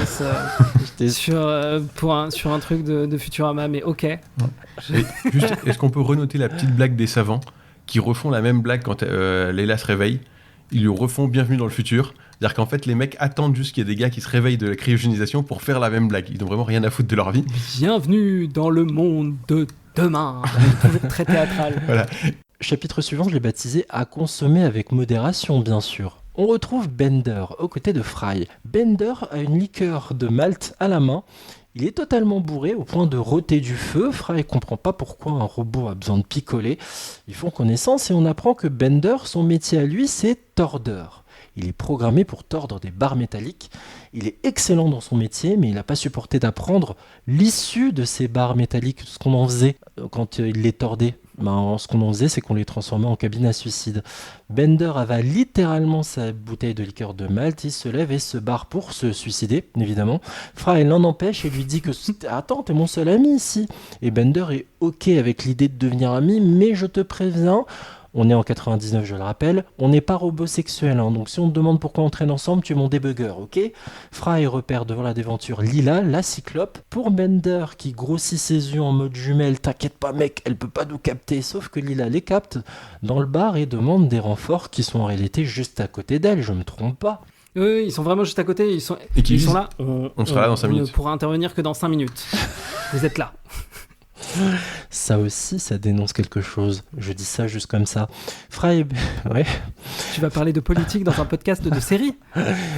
sur un truc de Futurama, mais ok. Et juste, est-ce qu'on peut renoter la petite blague des savants qui refont la même blague quand Leila se réveille? Ils lui refont Bienvenue dans le futur. C'est-à-dire qu'en fait, les mecs attendent juste qu'il y ait des gars qui se réveillent de la cryogénisation pour faire la même blague. Ils n'ont vraiment rien à foutre de leur vie. Bienvenue dans le monde de demain. Vous êtes très théâtral. Voilà. Chapitre suivant, je l'ai baptisé « À consommer avec modération », bien sûr. On retrouve Bender aux côtés de Fry. Bender a une liqueur de malt à la main. Il est totalement bourré au point de rôter du feu. Fry comprend pas pourquoi un robot a besoin de picoler. Ils font connaissance et on apprend que Bender, son métier à lui, c'est tordeur. Il est programmé pour tordre des barres métalliques. Il est excellent dans son métier, mais il n'a pas supporté d'apprendre l'issue de ces barres métalliques, ce qu'on en faisait quand il les tordait. Ce qu'on en faisait, c'est qu'on les transformait en cabine à suicide. Bender avale littéralement sa bouteille de liqueur de malt, il se lève et se barre pour se suicider, évidemment. Fry l'en empêche et lui dit que « Attends, t'es mon seul ami ici !» Et Bender est ok avec l'idée de devenir ami, mais je te préviens, on est en 99, je le rappelle, on n'est pas robosexuel, hein, donc si on te demande pourquoi on traîne ensemble, tu es mon débugger, ok? Fry repère devant la déventure Lila, la cyclope. Pour Bender, qui grossit ses yeux en mode jumelle, t'inquiète pas mec, elle peut pas nous capter, sauf que Lila les capte dans le bar et demande des renforts qui sont en réalité juste à côté d'elle, je me trompe pas. Oui, ils sont vraiment juste à côté, ils sont là. On sera là dans 5 minutes. On ne pourra intervenir que dans 5 minutes. Vous êtes là. Ça aussi, ça dénonce quelque chose. Je dis ça juste comme ça. Fry, ouais. Tu vas parler de politique dans un podcast de série?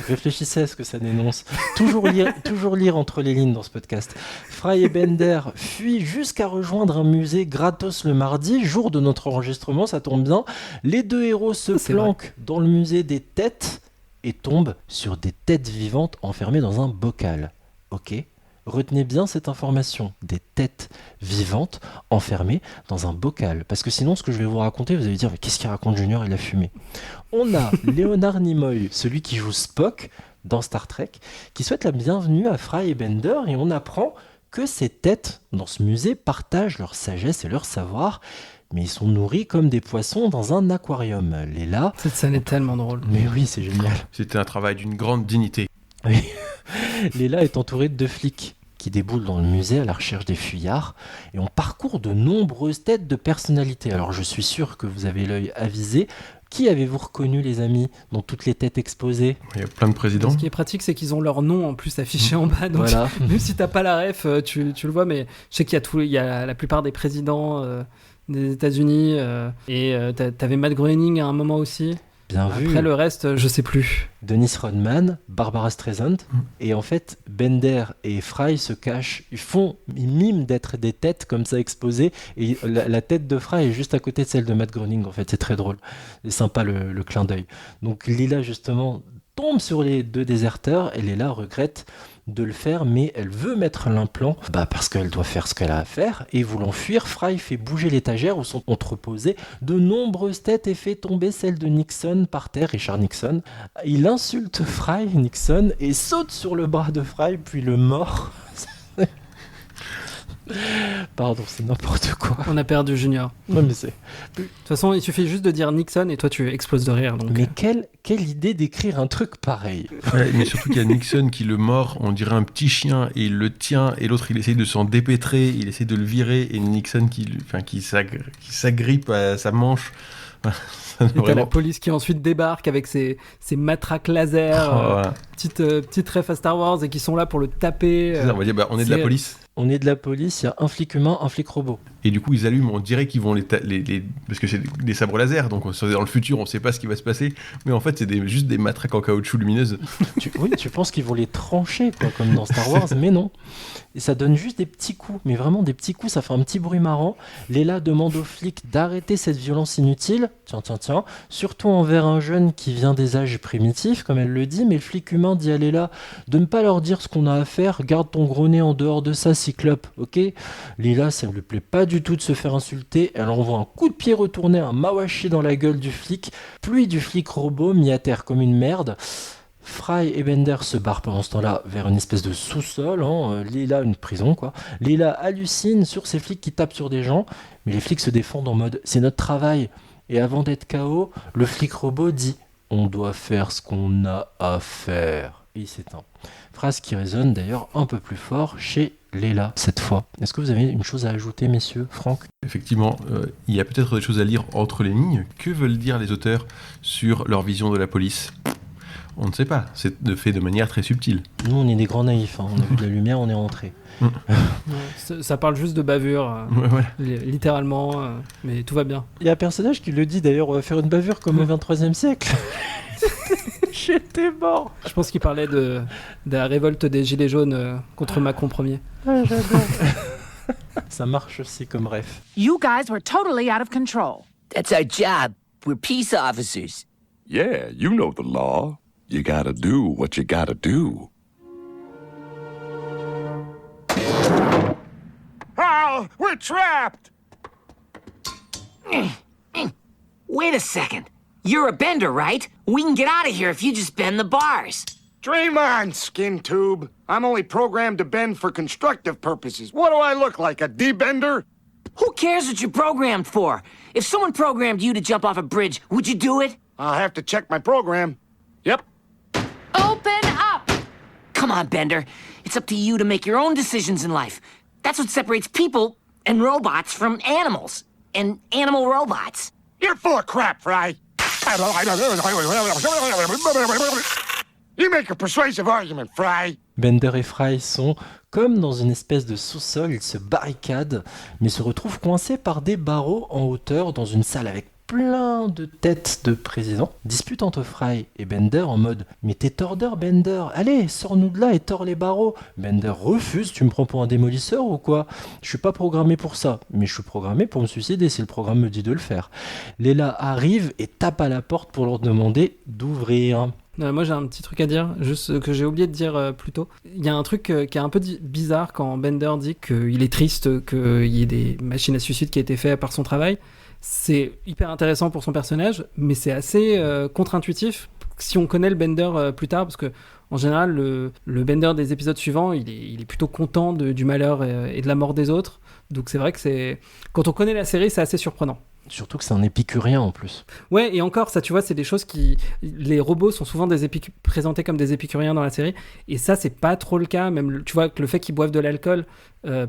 Réfléchissez à ce que ça dénonce. Toujours lire entre les lignes dans ce podcast. Fry et Bender fuient jusqu'à rejoindre un musée gratos le mardi, jour de notre enregistrement, ça tombe bien. Les deux héros se planquent dans le musée des têtes et tombent sur des têtes vivantes enfermées dans un bocal. Ok ? Retenez bien cette information, des têtes vivantes enfermées dans un bocal. Parce que sinon, ce que je vais vous raconter, vous allez dire, mais qu'est-ce qu'il raconte Junior, il a fumé. On a Leonard Nimoy, celui qui joue Spock dans Star Trek, qui souhaite la bienvenue à Fry et Bender, et on apprend que ces têtes, dans ce musée, partagent leur sagesse et leur savoir, mais ils sont nourris comme des poissons dans un aquarium. Léla... Cette scène est tellement drôle. Mais oui, c'est génial. C'était un travail d'une grande dignité. Oui. Léla est entourée de 2 flics qui déboulent dans le musée à la recherche des fuyards et on parcourt de nombreuses têtes de personnalités. Alors je suis sûr que vous avez l'œil avisé. Qui avez-vous reconnu, les amis, dans toutes les têtes exposées? Il y a plein de présidents. Ce qui est pratique, c'est qu'ils ont leur nom en plus affiché en bas. Donc voilà. Même si t'as pas la ref, tu le vois, mais je sais qu'il y a la plupart des présidents des États-Unis et t'avais Matt Groening à un moment aussi. Bien vu. Après le reste, je sais plus. Dennis Rodman, Barbara Streisand. Et en fait, Bender et Fry se cachent. Ils miment d'être des têtes comme ça exposées. Et la tête de Fry est juste à côté de celle de Matt Groening. En fait, c'est très drôle. C'est sympa le clin d'œil. Donc Lila, justement, tombe sur les 2 déserteurs. Et Lila regrette de le faire, mais elle veut mettre l'implant parce qu'elle doit faire ce qu'elle a à faire. Et voulant fuir, Fry fait bouger l'étagère où sont entreposées de nombreuses têtes et fait tomber celle de Nixon par terre, Richard Nixon. Il insulte Fry, Nixon, et saute sur le bras de Fry, puis le mord. Pardon, c'est n'importe quoi. On a perdu Junior. Non, mais c'est... De toute façon, il suffit juste de dire Nixon et toi tu exploses de rire. Donc... Mais quelle idée d'écrire un truc pareil. Ouais, mais surtout qu'il y a Nixon qui le mord, on dirait un petit chien, et il le tient, et l'autre il essaye de s'en dépêtrer, il essaie de le virer, et Nixon qui s'agrippe à sa manche. Et t'as la police qui ensuite débarque avec ses matraques laser, voilà. petite ref à Star Wars, et qui sont là pour le taper. On va dire, on est de la police. On est de la police, il y a un flic humain, un flic robot. Et du coup, ils allument, on dirait qu'ils vont parce que c'est des sabres laser, donc dans le futur, on sait pas ce qui va se passer, mais en fait, c'est juste des matraques en caoutchouc lumineuses. Tu penses qu'ils vont les trancher, quoi, comme dans Star Wars, mais non. Et ça donne juste des petits coups, mais vraiment des petits coups, ça fait un petit bruit marrant. Léla demande aux flics d'arrêter cette violence inutile, tiens, surtout envers un jeune qui vient des âges primitifs, comme elle le dit, mais le flic humain dit à Léla de ne pas leur dire ce qu'on a à faire, garde ton gros nez en dehors de ça, Cyclope, ok ? Léla, ça ne lui plaît pas du tout de se faire insulter, elle envoie un coup de pied retourné, un mawashi dans la gueule du flic, pluie du flic robot mis à terre comme une merde. Fry et Bender se barrent pendant ce temps-là vers une espèce de sous-sol, Léla, une prison quoi. Léla hallucine sur ces flics qui tapent sur des gens, mais les flics se défendent en mode c'est notre travail. Et avant d'être KO, le flic robot dit on doit faire ce qu'on a à faire. Et il s'éteint. Phrase qui résonne d'ailleurs un peu plus fort chez Léla cette fois. Est-ce que vous avez une chose à ajouter, messieurs? Franck? Effectivement, il y a peut-être des choses à lire entre les lignes. Que veulent dire les auteurs sur leur vision de la police? On ne sait pas, c'est fait de manière très subtile. Nous, on est des grands naïfs, on a vu de la lumière, on est rentrés. Ça parle juste de bavure, voilà. littéralement, mais tout va bien. Il y a un personnage qui le dit d'ailleurs, on va faire une bavure comme au 23e siècle. J'étais mort. Je pense qu'il parlait de la révolte des Gilets jaunes contre Macron Ier. Ouais, j'adore. Ça marche aussi comme ref. You guys were totally out of control. That's our job. We're peace officers. Yeah, you know the law. You gotta do what you gotta do. Oh, we're trapped! Wait a second. You're a bender, right? We can get out of here if you just bend the bars. Dream on, skin tube. I'm only programmed to bend for constructive purposes. What do I look like, a D-bender? Who cares what you're programmed for? If someone programmed you to jump off a bridge, would you do it? I'll have to check my program. Yep. Open up! Come on, Bender. It's up to you to make your own decisions in life. That's what separates people and robots from animals. And animal robots. You're full of crap, Fry. You make a persuasive argument, Fry. Bender et Fry sont comme dans une espèce de sous-sol, ils se barricadent, mais se retrouvent coincés par des barreaux en hauteur dans une salle avec plein de têtes de présidents. Dispute entre Fry et Bender en mode « Mais t'es tordeur, Bender, allez, sors-nous de là et tords les barreaux !» Bender refuse, tu me prends pour un démolisseur ou quoi? Je suis pas programmé pour ça, mais je suis programmé pour me suicider si le programme me dit de le faire. Léla arrive et tape à la porte pour leur demander d'ouvrir. Moi j'ai un petit truc à dire, juste que j'ai oublié de dire plus tôt. Il y a un truc qui est un peu bizarre quand Bender dit qu'il est triste qu'il y ait des machines à suicide qui aient été faites par son travail. C'est hyper intéressant pour son personnage, mais c'est assez contre-intuitif si on connaît le Bender plus tard, parce que en général, le Bender des épisodes suivants, il est plutôt content du malheur et de la mort des autres. Donc c'est vrai que quand on connaît la série, c'est assez surprenant. Surtout que c'est un épicurien en plus. Ouais, et encore, ça, tu vois, c'est des choses les robots sont souvent présentés comme des épicuriens dans la série, et ça, c'est pas trop le cas. Même, tu vois, que le fait qu'ils boivent de l'alcool,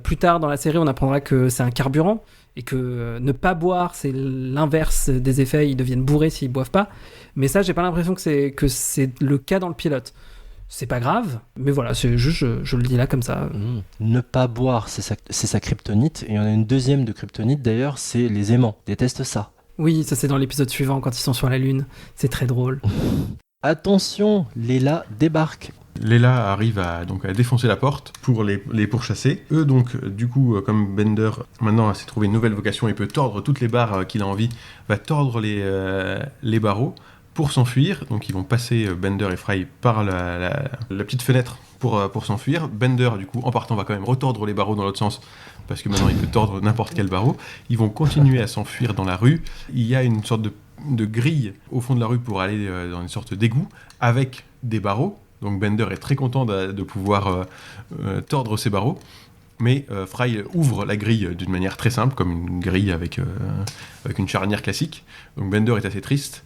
plus tard dans la série, on apprendra que c'est un carburant, et que ne pas boire, c'est l'inverse des effets, ils deviennent bourrés s'ils boivent pas. Mais ça, j'ai pas l'impression que c'est le cas dans le pilote. C'est pas grave, mais voilà, c'est juste, je le dis là comme ça. Ne pas boire, c'est sa kryptonite. Et il y en a une deuxième de kryptonite d'ailleurs, c'est les aimants. Déteste ça. Oui, ça c'est dans l'épisode suivant quand ils sont sur la Lune. C'est très drôle. Attention, Léla débarque. Léla arrive à défoncer la porte pour les pourchasser. Eux, donc, du coup, comme Bender, maintenant, s'est trouvé une nouvelle vocation, il peut tordre toutes les barres qu'il a envie, va tordre les barreaux pour s'enfuir. Donc, ils vont passer Bender et Fry par la petite fenêtre pour s'enfuir. Bender, du coup, en partant, va quand même retordre les barreaux dans l'autre sens, parce que maintenant, il peut tordre n'importe quel barreau. Ils vont continuer à s'enfuir dans la rue. Il y a une sorte de grille au fond de la rue pour aller dans une sorte d'égout, avec des barreaux. Donc Bender est très content de pouvoir tordre ses barreaux, mais Fry ouvre la grille d'une manière très simple, comme une grille avec une charnière classique. Donc Bender est assez triste.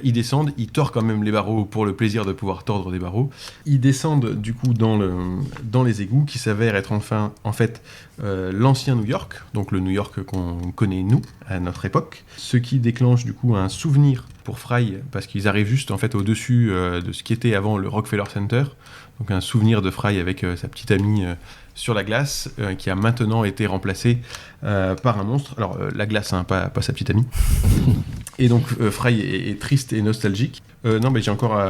Ils descendent, ils tordent quand même les barreaux pour le plaisir de pouvoir tordre des barreaux. Ils descendent du coup dans les égouts qui s'avèrent être en fait l'ancien New York, donc le New York qu'on connaît nous à notre époque, ce qui déclenche du coup un souvenir pour Fry parce qu'ils arrivent juste en fait au-dessus de ce qui était avant le Rockefeller Center, donc un souvenir de Fry avec sa petite amie sur la glace, qui a maintenant été remplacée par un monstre. Alors, la glace, hein, pas sa petite amie. Et donc, Fry est triste et nostalgique. Non, mais j'ai encore...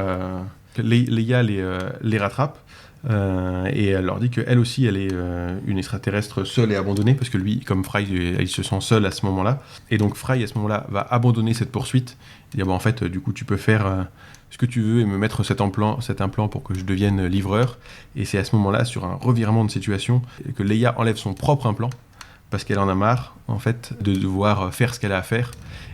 Leia les rattrape. Et elle leur dit qu'elle aussi, elle est une extraterrestre seule et abandonnée, parce que lui, comme Fry, il se sent seul à ce moment-là. Et donc Fry, à ce moment-là, va abandonner cette poursuite. Et dire, en fait, du coup, tu peux faire ce que tu veux et me mettre cet implant pour que je devienne livreur. Et c'est à ce moment-là, sur un revirement de situation, que Leia enlève son propre implant, parce qu'elle en a marre, en fait, de devoir faire ce qu'elle a à faire.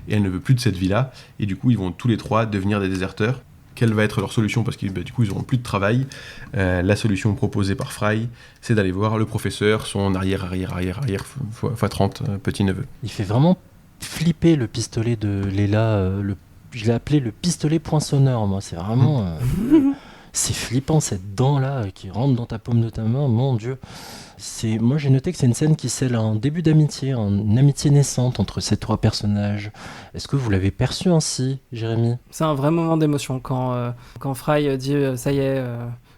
Et elle ne veut plus de cette vie-là. Et du coup, ils vont tous les trois devenir des déserteurs. Quelle va être leur solution, parce que du coup ils n'auront plus de travail. La solution proposée par Fry, c'est d'aller voir le professeur, son arrière x30 petit-neveu. Il fait vraiment flipper le pistolet de Leila. Je l'ai appelé le pistolet poinçonneur, moi. C'est vraiment... c'est flippant, cette dent-là qui rentre dans ta paume de ta main, mon Dieu. Moi j'ai noté que c'est une scène qui scelle un début d'amitié, une amitié naissante entre ces trois personnages. Est-ce que vous l'avez perçu ainsi, Jérémy ? C'est un vrai moment d'émotion quand Fry dit ça y est,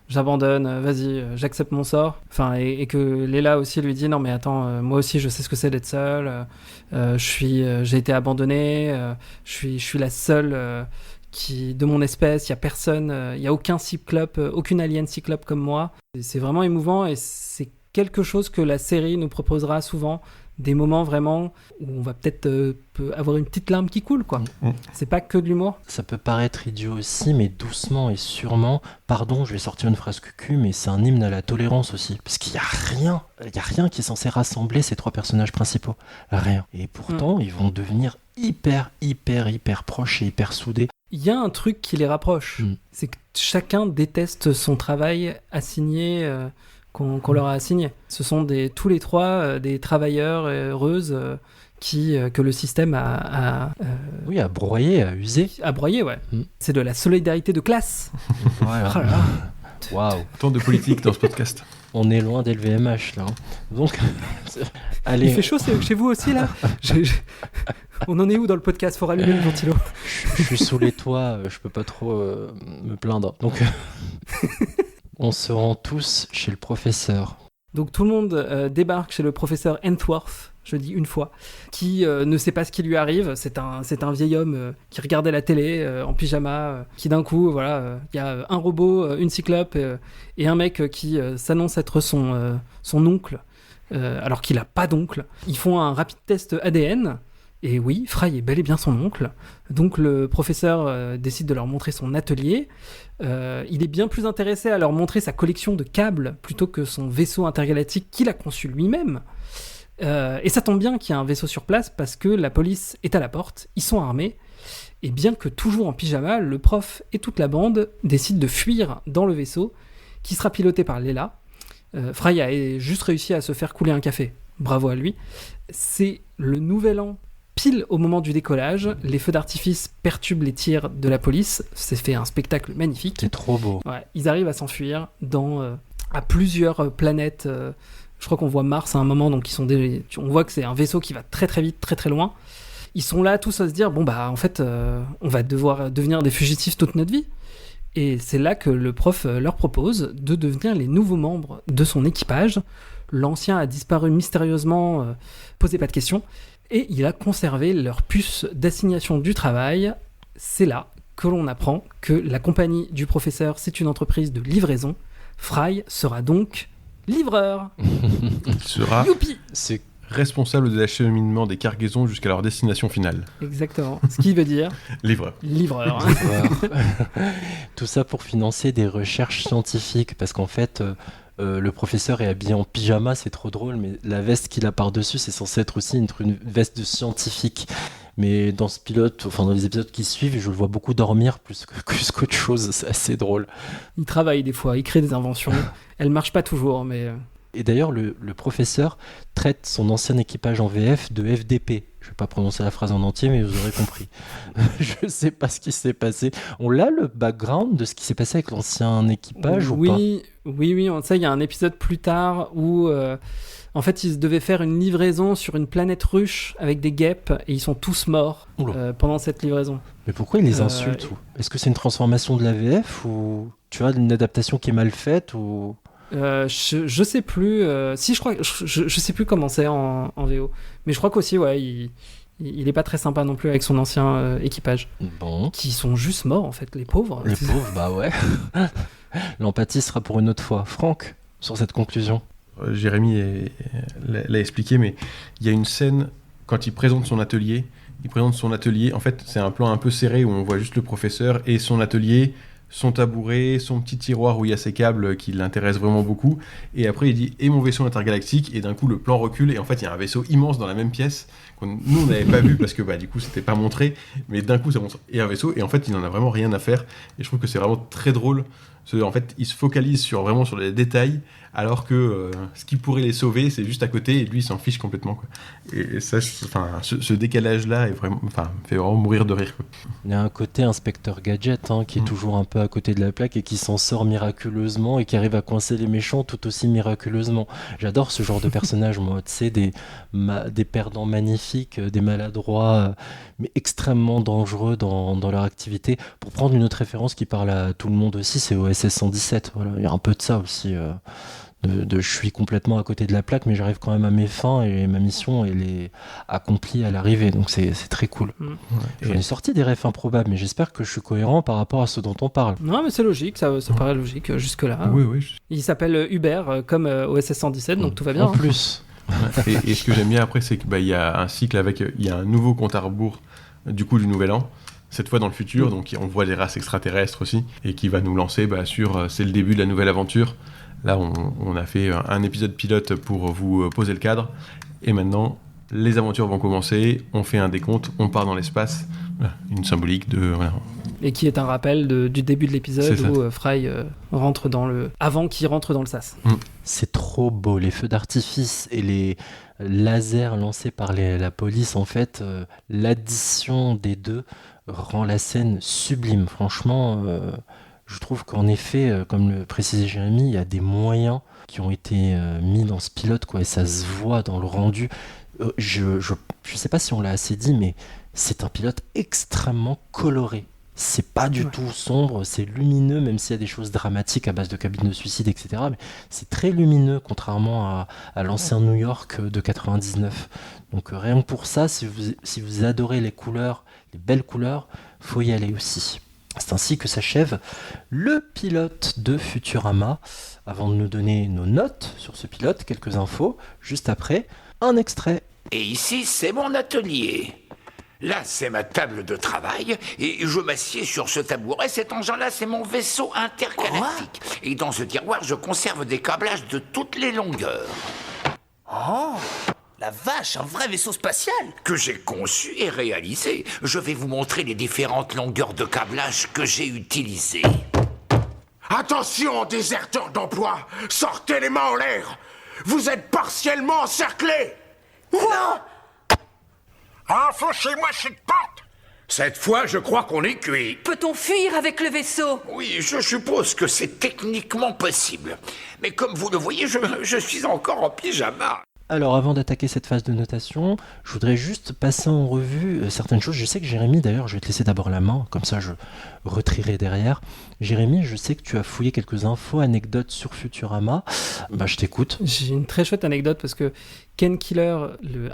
j'abandonne, vas-y, j'accepte mon sort. Enfin, et que Leila aussi lui dit non mais attends, moi aussi je sais ce que c'est d'être seule, j'ai été abandonnée, je suis la seule de mon espèce, il y a personne, il y a aucun cyclope, aucune alien cyclope comme moi. C'est vraiment émouvant et c'est quelque chose que la série nous proposera souvent, des moments vraiment où on va peut-être avoir une petite larme qui coule, quoi. C'est pas que de l'humour. Ça peut paraître idiot aussi, mais doucement et sûrement, pardon, je vais sortir une phrase cucu, mais c'est un hymne à la tolérance aussi, parce qu'il y a rien qui est censé rassembler ces trois personnages principaux, rien. Et pourtant, ils vont devenir hyper proches et hyper soudés. Il y a un truc qui les rapproche, c'est que chacun déteste son travail assigné, qu'on leur a assigné. Ce sont tous les trois des travailleurs heureuses que le système a broyé, a usé. A broyé, ouais. C'est de la solidarité de classe. Voilà. Oh là là. Waouh. Tant de politique dans ce podcast. On est loin d'LVMH, là. Donc, allez. Il fait chaud chez vous aussi, là On en est où dans le podcast ? Faut rallumer le ventilo. Je suis sous les toits, je peux pas trop me plaindre. Donc, on se rend tous chez le professeur. Donc tout le monde débarque chez le professeur Entworth, je dis une fois, qui ne sait pas ce qui lui arrive. C'est un vieil homme qui regardait la télé en pyjama, qui d'un coup, voilà, il y a un robot, une cyclope et un mec qui s'annonce être son oncle, alors qu'il n'a pas d'oncle. Ils font un rapide test ADN. Et oui, Fry est bel et bien son oncle. Donc le professeur décide de leur montrer son atelier. Il est bien plus intéressé à leur montrer sa collection de câbles plutôt que son vaisseau intergalactique qu'il a conçu lui-même. Et ça tombe bien qu'il y a un vaisseau sur place parce que la police est à la porte, ils sont armés. Et bien que toujours en pyjama, le prof et toute la bande décident de fuir dans le vaisseau qui sera piloté par Leila. Fry a juste réussi à se faire couler un café. Bravo à lui. C'est le nouvel an. Pile au moment du décollage, les feux d'artifice perturbent les tirs de la police. C'est fait un spectacle magnifique. C'est trop beau. Ouais, ils arrivent à s'enfuir à plusieurs planètes. Je crois qu'on voit Mars à un moment, donc on voit que c'est un vaisseau qui va très très vite, très très loin. Ils sont là tous à se dire, en fait, on va devoir devenir des fugitifs toute notre vie. Et c'est là que le prof leur propose de devenir les nouveaux membres de son équipage. L'ancien a disparu mystérieusement, posez pas de questions. Et il a conservé leur puce d'assignation du travail. C'est là que l'on apprend que la compagnie du professeur, c'est une entreprise de livraison. Fry sera donc livreur. Il sera Youpi. responsable de l'acheminement des cargaisons jusqu'à leur destination finale. Exactement. Ce qui veut dire... Livreur. Tout ça pour financer des recherches scientifiques, parce qu'en fait... le professeur est habillé en pyjama, c'est trop drôle, mais la veste qu'il a par-dessus, c'est censé être aussi une veste de scientifique. Mais dans ce pilote, enfin dans les épisodes qui suivent, je le vois beaucoup dormir plus qu'autre chose, c'est assez drôle. Il travaille des fois, il crée des inventions. Elles marchent pas toujours, mais... Et d'ailleurs, le professeur traite son ancien équipage en VF de FDP. Je vais pas prononcer la phrase en entier, mais vous aurez compris. Je sais pas ce qui s'est passé. On a le background de ce qui s'est passé avec l'ancien équipage ou pas ? Oui, on sait, il y a un épisode plus tard où en fait ils devaient faire une livraison sur une planète ruche avec des guêpes et ils sont tous morts pendant cette livraison. Mais pourquoi ils les insultent Est-ce que c'est une transformation de la VF ou tu vois une adaptation qui est mal faite ou... Je sais plus. Si, je crois. Je sais plus comment c'est en VO. Mais je crois qu'aussi, ouais, il est pas très sympa non plus avec son ancien équipage. Bon. Qui sont juste morts, en fait, les pauvres. Les pauvres, bah ouais. L'empathie sera pour une autre fois. Franck, sur cette conclusion. Jérémy l'a expliqué, mais il y a une scène, quand il présente son atelier, en fait, c'est un plan un peu serré où on voit juste le professeur et son atelier, son tabouret, son petit tiroir où il y a ses câbles qui l'intéressent vraiment beaucoup. Et après, il dit « et mon vaisseau intergalactique ». Et d'un coup, le plan recule et en fait, il y a un vaisseau immense dans la même pièce nous, on n'avait pas vu parce que du coup, c'était pas montré. Mais d'un coup, ça montre et un vaisseau. Et en fait, il n'en a vraiment rien à faire. Et je trouve que c'est vraiment très drôle. En fait, il se focalise vraiment sur les détails, alors que ce qui pourrait les sauver, c'est juste à côté, et lui, il s'en fiche complètement, quoi. Et ça, ce décalage-là me fait vraiment mourir de rire, quoi. Il y a un côté inspecteur gadget qui est toujours un peu à côté de la plaque et qui s'en sort miraculeusement et qui arrive à coincer les méchants tout aussi miraculeusement. J'adore ce genre de personnage, moi, tu sais, des perdants magnifiques, des maladroits, mais extrêmement dangereux dans leur activité. Pour prendre une autre référence qui parle à tout le monde aussi, c'est OSS 117. Voilà. Il y a un peu de ça aussi. Je suis complètement à côté de la plaque, mais j'arrive quand même à mes fins et ma mission elle est accomplie à l'arrivée, donc c'est très cool. J'en ai sorti des refs improbables, mais j'espère que je suis cohérent par rapport à ce dont on parle. Non, mais c'est logique, ça paraît logique jusque-là. Oui. Il s'appelle Hubert comme OSS 117, donc tout va bien. En plus. Et ce que j'aime bien après, c'est qu'il y a un cycle il y a un nouveau compte à rebours du Nouvel An. Cette fois dans le futur, donc on voit des races extraterrestres aussi, et qui va nous lancer sur c'est le début de la nouvelle aventure. Là, on a fait un épisode pilote pour vous poser le cadre, et maintenant, les aventures vont commencer, on fait un décompte, on part dans l'espace, une symbolique de... Voilà. Et qui est un rappel du début de l'épisode où Fry rentre avant qu'il rentre dans le sas. C'est trop beau, les feux d'artifice et les lasers lancés par la police, en fait, l'addition des deux rend la scène sublime. Franchement, je trouve qu'en effet, comme le précisait Jérémy, il y a des moyens qui ont été mis dans ce pilote, quoi, et ça se voit dans le rendu. Je sais pas si on l'a assez dit, mais c'est un pilote extrêmement coloré. C'est pas du tout sombre, c'est lumineux, même s'il y a des choses dramatiques à base de cabines de suicide, etc. Mais c'est très lumineux, contrairement à l'ancien New York de 99. Donc rien que pour ça, si vous adorez les couleurs, les belles couleurs, faut y aller aussi. C'est ainsi que s'achève le pilote de Futurama. Avant de nous donner nos notes sur ce pilote, quelques infos. Juste après, un extrait. Et ici, c'est mon atelier. Là, c'est ma table de travail, et je m'assieds sur ce tabouret. Cet engin-là, c'est mon vaisseau intergalactique. Et dans ce tiroir, je conserve des câblages de toutes les longueurs. Oh, la vache, un vrai vaisseau spatial que j'ai conçu et réalisé. Je vais vous montrer les différentes longueurs de câblage que j'ai utilisées. Attention, déserteurs d'emploi! Sortez les mains en l'air! Vous êtes partiellement encerclés! Non! Enfoncez-moi cette porte! Cette fois, je crois qu'on est cuit. Peut-on fuir avec le vaisseau? Oui, je suppose que c'est techniquement possible. Mais comme vous le voyez, je suis encore en pyjama. Alors avant d'attaquer cette phase de notation, je voudrais juste passer en revue certaines choses. Je sais que Jérémy, d'ailleurs, je vais te laisser d'abord la main, comme ça je retrierai derrière. Jérémy, je sais que tu as fouillé quelques infos, anecdotes sur Futurama. Je t'écoute. J'ai une très chouette anecdote parce que Ken Killer,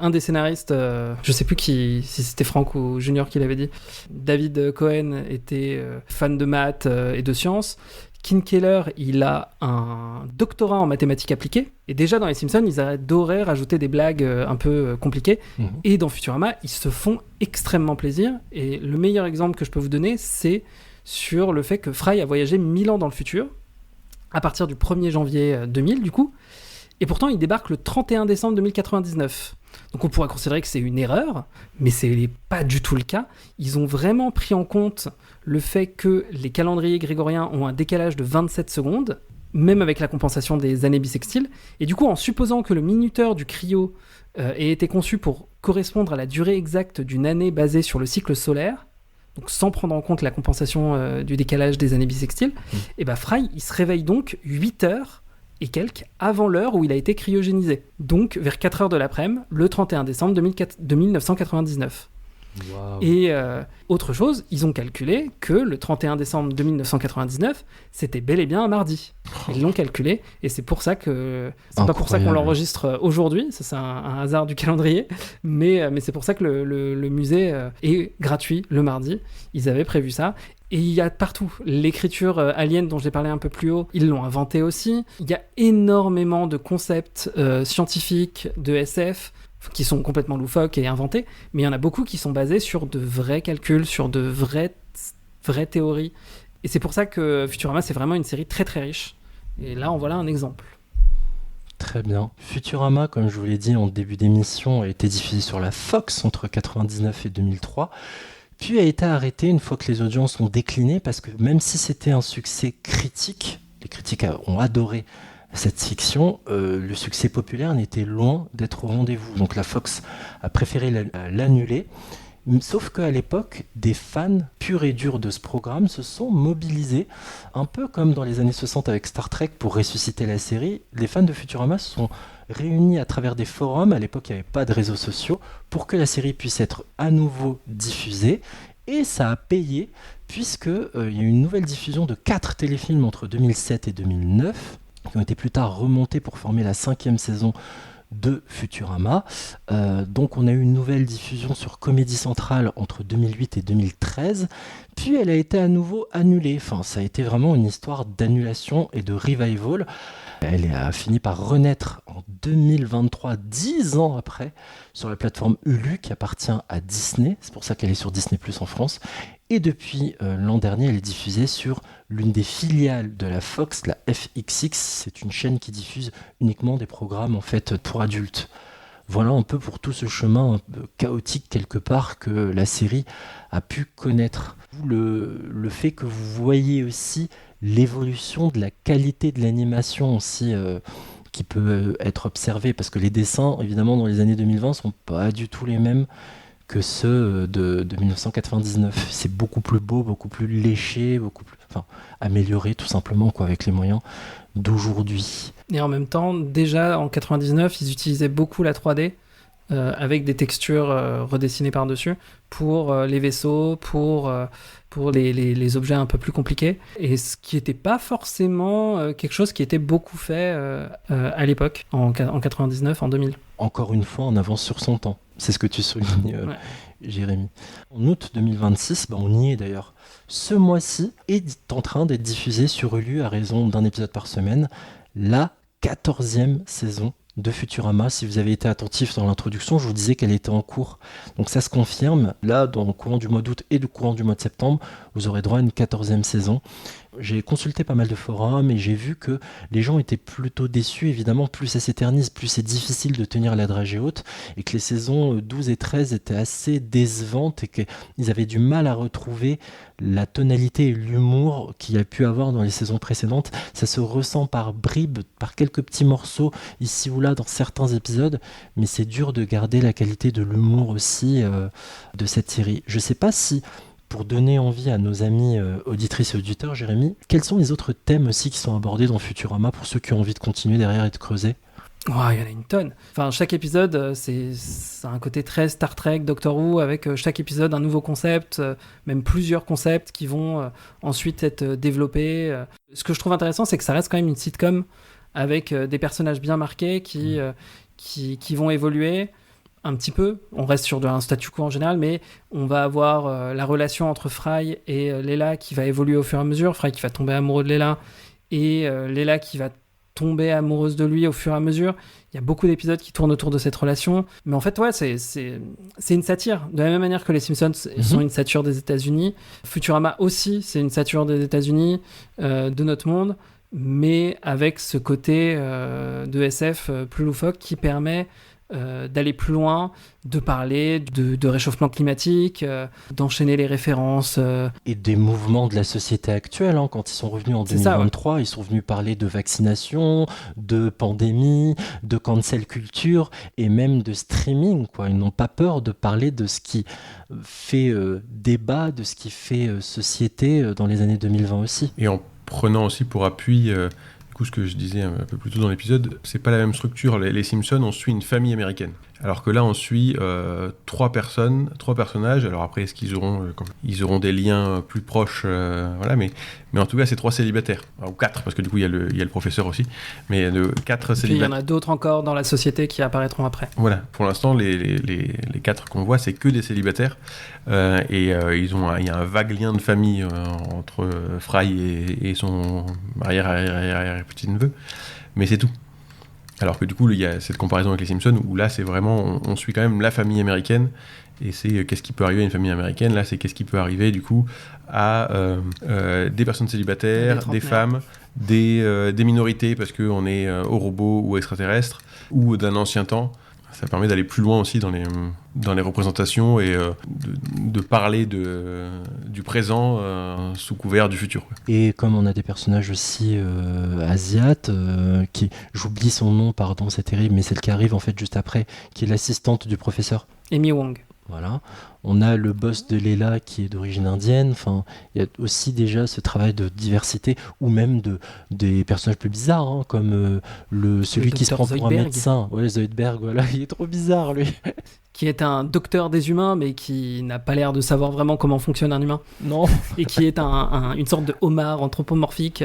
un des scénaristes, je sais plus si c'était Frank ou Junior qui l'avait dit, David Cohen était fan de maths et de sciences. Ken Keller, il a un doctorat en mathématiques appliquées. Et déjà, dans les Simpsons, ils adoraient rajouter des blagues un peu compliquées. Et dans Futurama, ils se font extrêmement plaisir. Et le meilleur exemple que je peux vous donner, c'est sur le fait que Fry a voyagé 1000 ans dans le futur, à partir du 1er janvier 2000, du coup. Et pourtant, il débarque le 31 décembre 2099. Donc on pourrait considérer que c'est une erreur, mais ce n'est pas du tout le cas. Ils ont vraiment pris en compte le fait que les calendriers grégoriens ont un décalage de 27 secondes, même avec la compensation des années bissextiles. Et du coup, en supposant que le minuteur du cryo ait été conçu pour correspondre à la durée exacte d'une année basée sur le cycle solaire, donc sans prendre en compte la compensation du décalage des années bissextiles, et Fry, il se réveille donc 8 heures et quelques avant l'heure où il a été cryogénisé. Donc vers 4 heures de l'après-midi, le 31 décembre 1999. Wow. Et autre chose, ils ont calculé que le 31 décembre de 1999, c'était bel et bien un mardi. Ils l'ont calculé, et c'est pour ça que... C'est pas pour ça qu'on l'enregistre aujourd'hui, ça c'est un hasard du calendrier, mais c'est pour ça que le musée est gratuit le mardi. Ils avaient prévu ça. Et il y a partout. L'écriture alien dont j'ai parlé un peu plus haut, ils l'ont inventée aussi. Il y a énormément de concepts scientifiques, de SF, qui sont complètement loufoques et inventés, mais il y en a beaucoup qui sont basés sur de vrais calculs, sur de vraies théories. Et c'est pour ça que Futurama, c'est vraiment une série très très riche. Et là, en voilà un exemple. Très bien. Futurama, comme je vous l'ai dit en début d'émission, a été diffusé sur la Fox entre 1999 et 2003, puis a été arrêté une fois que les audiences ont décliné, parce que même si c'était un succès critique, les critiques ont adoré cette fiction, le succès populaire n'était loin d'être au rendez-vous. Donc la Fox a préféré l'annuler. Sauf qu'à l'époque, des fans purs et durs de ce programme se sont mobilisés, un peu comme dans les années 60 avec Star Trek pour ressusciter la série. Les fans de Futurama se sont réunis à travers des forums, à l'époque il n'y avait pas de réseaux sociaux, pour que la série puisse être à nouveau diffusée. Et ça a payé, puisqu'il y a eu une nouvelle diffusion de 4 téléfilms entre 2007 et 2009, qui ont été plus tard remontés pour former la 5e saison de Futurama. Donc on a eu une nouvelle diffusion sur Comédie Centrale entre 2008 et 2013, puis elle a été à nouveau annulée. Enfin, ça a été vraiment une histoire d'annulation et de revival. Elle a fini par renaître en 2023, 10 ans après, sur la plateforme Hulu qui appartient à Disney. C'est pour ça qu'elle est sur Disney+ en France. Et depuis l'an dernier, elle est diffusée sur l'une des filiales de la Fox, la FXX. C'est une chaîne qui diffuse uniquement des programmes en fait pour adultes. Voilà un peu pour tout ce chemin un peu chaotique quelque part que la série a pu connaître. Le fait que vous voyez aussi l'évolution de la qualité de l'animation aussi qui peut être observée, parce que les dessins évidemment dans les années 2020 sont pas du tout les mêmes que ceux de 1999. C'est beaucoup plus beau, beaucoup plus léché, amélioré tout simplement avec les moyens d'aujourd'hui. Et en même temps, déjà en 99, ils utilisaient beaucoup la 3D avec des textures redessinées par-dessus pour les vaisseaux, pour les objets un peu plus compliqués. Et ce qui n'était pas forcément quelque chose qui était beaucoup fait à l'époque, en 99, en 2000. Encore une fois, en avance sur son temps. C'est ce que tu soulignes, Jérémy. En août 2026, on y est d'ailleurs. Ce mois-ci est en train d'être diffusé sur Hulu à raison d'un épisode par semaine, la 14e saison de Futurama. Si vous avez été attentif dans l'introduction, je vous disais qu'elle était en cours. Donc ça se confirme. Là, dans le courant du mois d'août et le courant du mois de septembre, vous aurez droit à une 14e saison. J'ai consulté pas mal de forums et j'ai vu que les gens étaient plutôt déçus. Évidemment, plus ça s'éternise, plus c'est difficile de tenir la dragée haute, et que les saisons 12 et 13 étaient assez décevantes et qu'ils avaient du mal à retrouver la tonalité et l'humour qu'il y a pu avoir dans les saisons précédentes. Ça se ressent par bribes, par quelques petits morceaux ici ou là dans certains épisodes, mais c'est dur de garder la qualité de l'humour aussi de cette série. Je sais pas si, pour donner envie à nos amis auditrices et auditeurs, Jérémy, quels sont les autres thèmes aussi qui sont abordés dans Futurama pour ceux qui ont envie de continuer derrière et de creuser? Il y en a une tonne. Enfin, chaque épisode, c'est un côté très Star Trek, Doctor Who, avec chaque épisode un nouveau concept, même plusieurs concepts qui vont ensuite être développés. Ce que je trouve intéressant, c'est que ça reste quand même une sitcom avec des personnages bien marqués qui vont évoluer un petit peu. On reste sur un statu quo en général, mais on va avoir la relation entre Fry et Leela qui va évoluer au fur et à mesure. Fry qui va tomber amoureux de Leela et Leela qui va tomber amoureuse de lui au fur et à mesure. Il y a beaucoup d'épisodes qui tournent autour de cette relation. Mais en fait, c'est une satire. De la même manière que les Simpsons sont une satire des États-Unis, Futurama aussi, c'est une satire des États-Unis, de notre monde, mais avec ce côté de SF plus loufoque qui permet d'aller plus loin, de parler de réchauffement climatique, d'enchaîner les références. Et des mouvements de la société actuelle. Quand ils sont revenus en 2023, ils sont venus parler de vaccination, de pandémie, de cancel culture et même de streaming. Ils n'ont pas peur de parler de ce qui fait débat, de ce qui fait société dans les années 2020 aussi. Et en prenant aussi pour appui... Du coup, ce que je disais un peu plus tôt dans l'épisode, c'est pas la même structure. Les Simpsons, on suit une famille américaine. Alors que là, on suit trois personnages. Alors après, est-ce qu'ils auront des liens plus proches, voilà, mais en tout cas, c'est 3 célibataires. Ou 4, parce que du coup, il y a le professeur aussi. Mais 4 célibataires. Puis il y en a d'autres encore dans la société qui apparaîtront après. Voilà, pour l'instant, les 4 qu'on voit, c'est que des célibataires. Il y a un vague lien de famille entre Fry et son arrière-petite-neveu. Mais c'est tout. Alors que du coup, il y a cette comparaison avec les Simpsons où là, c'est vraiment, on suit quand même la famille américaine et c'est qu'est-ce qui peut arriver à une famille américaine. Là, c'est qu'est-ce qui peut arriver du coup à des personnes célibataires, des femmes, des minorités parce qu'on est aux robots ou extraterrestres ou d'un ancien temps. Ça permet d'aller plus loin aussi dans les représentations et de parler du présent sous couvert du futur. Et comme on a des personnages aussi asiates, j'oublie son nom, pardon, c'est terrible, mais celle qui arrive en fait juste après, qui est l'assistante du professeur. Amy Wong. Voilà. On a le boss de Leela qui est d'origine indienne. Enfin, il y a aussi déjà ce travail de diversité, ou même des personnages plus bizarres, hein, comme celui qui se prend pour un médecin. Ouais, Zoidberg, voilà, il est trop bizarre lui. Qui est un docteur des humains, mais qui n'a pas l'air de savoir vraiment comment fonctionne un humain. Non. Et qui est une sorte de homard anthropomorphique.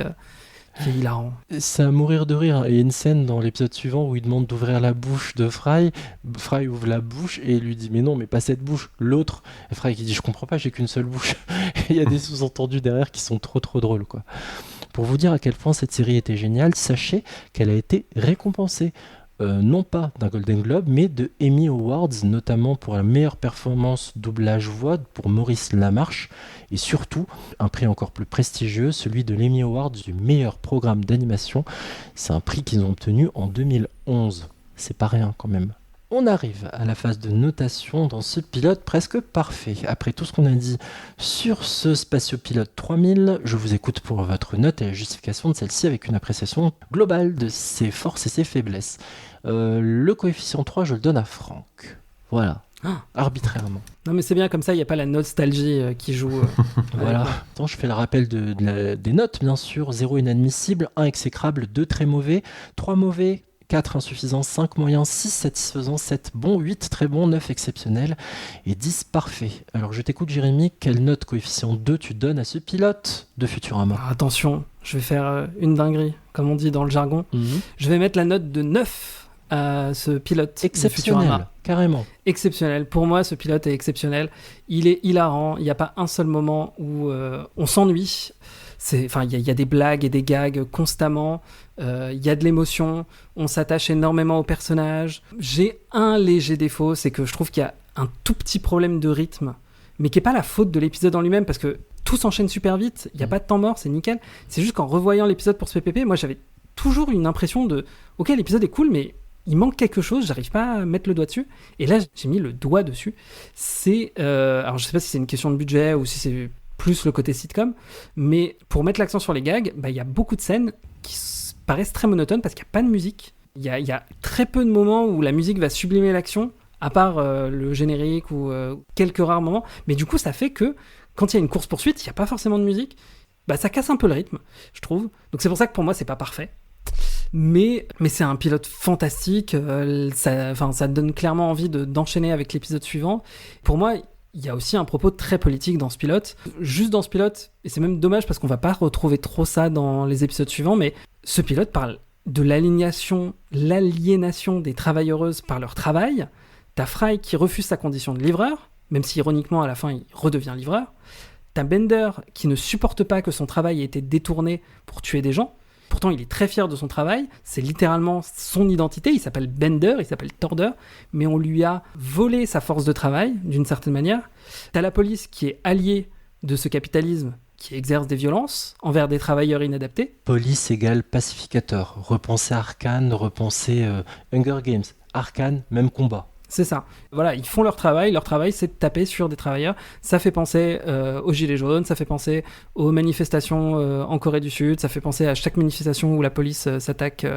Qui est hilarant. C'est à mourir de rire. Il y a une scène dans l'épisode suivant où il demande d'ouvrir la bouche de Fry. Fry ouvre la bouche et il lui dit mais non, mais pas cette bouche, l'autre. Et Fry qui dit je comprends pas, j'ai qu'une seule bouche. Il y a des sous-entendus derrière qui sont trop drôles, quoi. Pour vous dire à quel point cette série était géniale, sachez qu'elle a été récompensée. Non pas d'un Golden Globe, mais de Emmy Awards, notamment pour la meilleure performance doublage-voix pour Maurice Lamarche, et surtout, un prix encore plus prestigieux, celui de l'Emmy Awards du meilleur programme d'animation. C'est un prix qu'ils ont obtenu en 2011. C'est pas rien quand même. On arrive à la phase de notation dans ce pilote presque parfait. Après tout ce qu'on a dit sur ce Spatiopilote 3000, je vous écoute pour votre note et la justification de celle-ci avec une appréciation globale de ses forces et ses faiblesses. Le coefficient 3, je le donne à Franck. Voilà. Arbitrairement. Non mais c'est bien comme ça, il n'y a pas la nostalgie qui joue. Voilà. Attends, je fais le rappel des notes, bien sûr. 0 inadmissible, 1 exécrable, 2 très mauvais, 3 mauvais, 4 insuffisant, 5 moyen, 6 satisfaisant, 7 bon, 8 très bon, 9 exceptionnel et 10 parfait. Alors je t'écoute Jérémy, quelle note coefficient 2 tu donnes à ce pilote de Futurama? Attention, je vais faire une dinguerie, comme on dit dans le jargon. Je vais mettre la note de 9 à ce pilote exceptionnel, de Futurama. Carrément. Exceptionnel. Pour moi, ce pilote est exceptionnel. Il est hilarant. Il n'y a pas un seul moment où on s'ennuie. Il y a des blagues et des gags constamment. Il y a de l'émotion. On s'attache énormément aux personnages. J'ai un léger défaut, c'est que je trouve qu'il y a un tout petit problème de rythme, mais qui n'est pas la faute de l'épisode en lui-même, parce que tout s'enchaîne super vite. Il n'y a pas de temps mort, c'est nickel. C'est juste qu'en revoyant l'épisode pour ce PPP, moi j'avais toujours une impression de « Ok, l'épisode est cool, mais... » il manque quelque chose, j'arrive pas à mettre le doigt dessus. Et là, j'ai mis le doigt dessus. C'est... alors, je sais pas si c'est une question de budget ou si c'est plus le côté sitcom, mais pour mettre l'accent sur les gags, il y a beaucoup de scènes qui paraissent très monotones parce qu'il n'y a pas de musique. Il y a très peu de moments où la musique va sublimer l'action, à part le générique ou quelques rares moments. Mais du coup, ça fait que quand il y a une course-poursuite, il n'y a pas forcément de musique. Ça casse un peu le rythme, je trouve. Donc c'est pour ça que pour moi, c'est pas parfait. Mais c'est un pilote fantastique, ça donne clairement envie d'enchaîner avec l'épisode suivant. Pour moi, il y a aussi un propos très politique dans ce pilote. Juste dans ce pilote, et c'est même dommage parce qu'on va pas retrouver trop ça dans les épisodes suivants, mais ce pilote parle de l'aliénation des travailleuses par leur travail. T'as Fry qui refuse sa condition de livreur, même si ironiquement à la fin il redevient livreur. T'as Bender qui ne supporte pas que son travail ait été détourné pour tuer des gens. Pourtant, il est très fier de son travail, c'est littéralement son identité, il s'appelle Bender, il s'appelle Torder, mais on lui a volé sa force de travail, d'une certaine manière. T'as la police qui est alliée de ce capitalisme qui exerce des violences envers des travailleurs inadaptés. Police égale pacificateur, repenser Arcane, repenser Hunger Games, Arcane, même combat. C'est ça. Voilà, ils font leur travail c'est de taper sur des travailleurs. Ça fait penser aux Gilets jaunes, ça fait penser aux manifestations en Corée du Sud, ça fait penser à chaque manifestation où la police s'attaque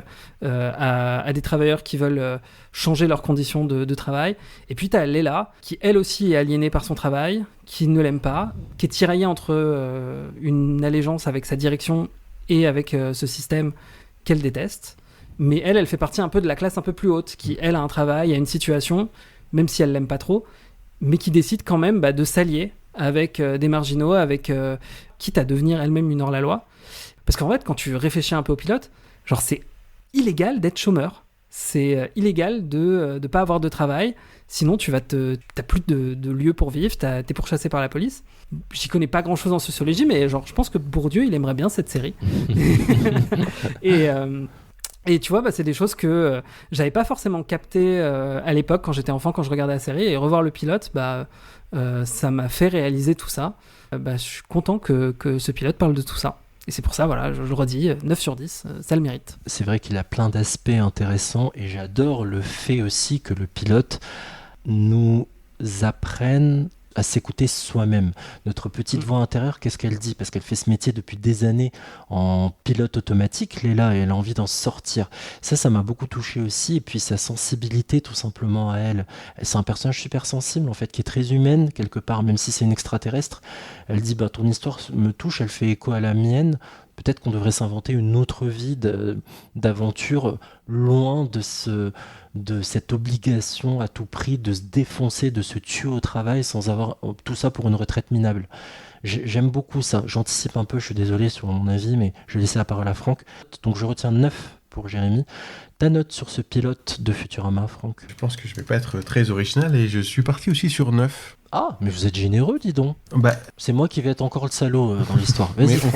à des travailleurs qui veulent changer leurs conditions de travail. Et puis t'as Leela, qui elle aussi est aliénée par son travail, qui ne l'aime pas, qui est tiraillée entre une allégeance avec sa direction et avec ce système qu'elle déteste. Mais elle fait partie un peu de la classe un peu plus haute, qui, elle, a un travail, a une situation, même si elle l'aime pas trop, mais qui décide quand même de s'allier avec des marginaux, quitte à devenir elle-même une hors-la-loi. Parce qu'en fait, quand tu réfléchis un peu au pilote, genre c'est illégal d'être chômeur. C'est illégal de ne pas avoir de travail. Sinon, t'as plus de lieu pour vivre, t'es pourchassé par la police. J'y connais pas grand-chose en sociologie, mais genre, je pense que Bourdieu, il aimerait bien cette série. Et tu vois, c'est des choses que j'avais pas forcément captées à l'époque, quand j'étais enfant, quand je regardais la série. Et revoir le pilote, ça m'a fait réaliser tout ça. Je suis content que ce pilote parle de tout ça. Et c'est pour ça, voilà, je redis, 9 sur 10, ça le mérite. C'est vrai qu'il a plein d'aspects intéressants et j'adore le fait aussi que le pilote nous apprenne à s'écouter soi-même. Notre petite voix intérieure, qu'est-ce qu'elle dit ? Parce qu'elle fait ce métier depuis des années en pilote automatique, Léla, et elle a envie d'en sortir. Ça m'a beaucoup touché aussi. Et puis sa sensibilité, tout simplement, à elle. C'est un personnage super sensible, en fait, qui est très humaine, quelque part, même si c'est une extraterrestre. Elle dit, ton histoire me touche, elle fait écho à la mienne. Peut-être qu'on devrait s'inventer une autre vie d'aventure loin de cette obligation à tout prix de se défoncer, de se tuer au travail sans avoir tout ça pour une retraite minable. J'aime beaucoup ça. J'anticipe un peu, je suis désolé sur mon avis, mais je vais laisser la parole à Franck. Donc je retiens 9 pour Jérémy. Ta note sur ce pilote de Futurama, Franck ? Je pense que je vais pas être très original et je suis parti aussi sur 9. Ah, mais vous êtes généreux, dis donc. C'est moi qui vais être encore le salaud dans l'histoire. Vas-y, mais Franck.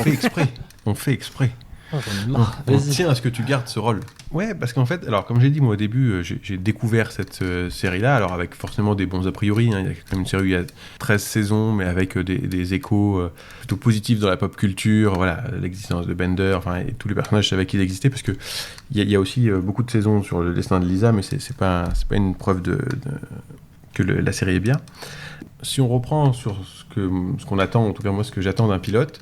on fait exprès. Oh, j'en ai marre. On tient à ce que tu gardes ce rôle. Ouais, parce qu'en fait, alors comme j'ai dit moi au début, j'ai découvert cette série-là, alors avec forcément des bons a priori, il y a quand même une série où il y a 13 saisons, mais avec des échos plutôt positifs dans la pop culture, voilà, l'existence de Bender, et tous les personnages, je savais qu'ils existaient, parce que il y a aussi beaucoup de saisons sur le destin de Lisa, mais c'est pas une preuve que la série est bien. Si on reprend sur ce qu'on attend, en tout cas moi ce que j'attends d'un pilote,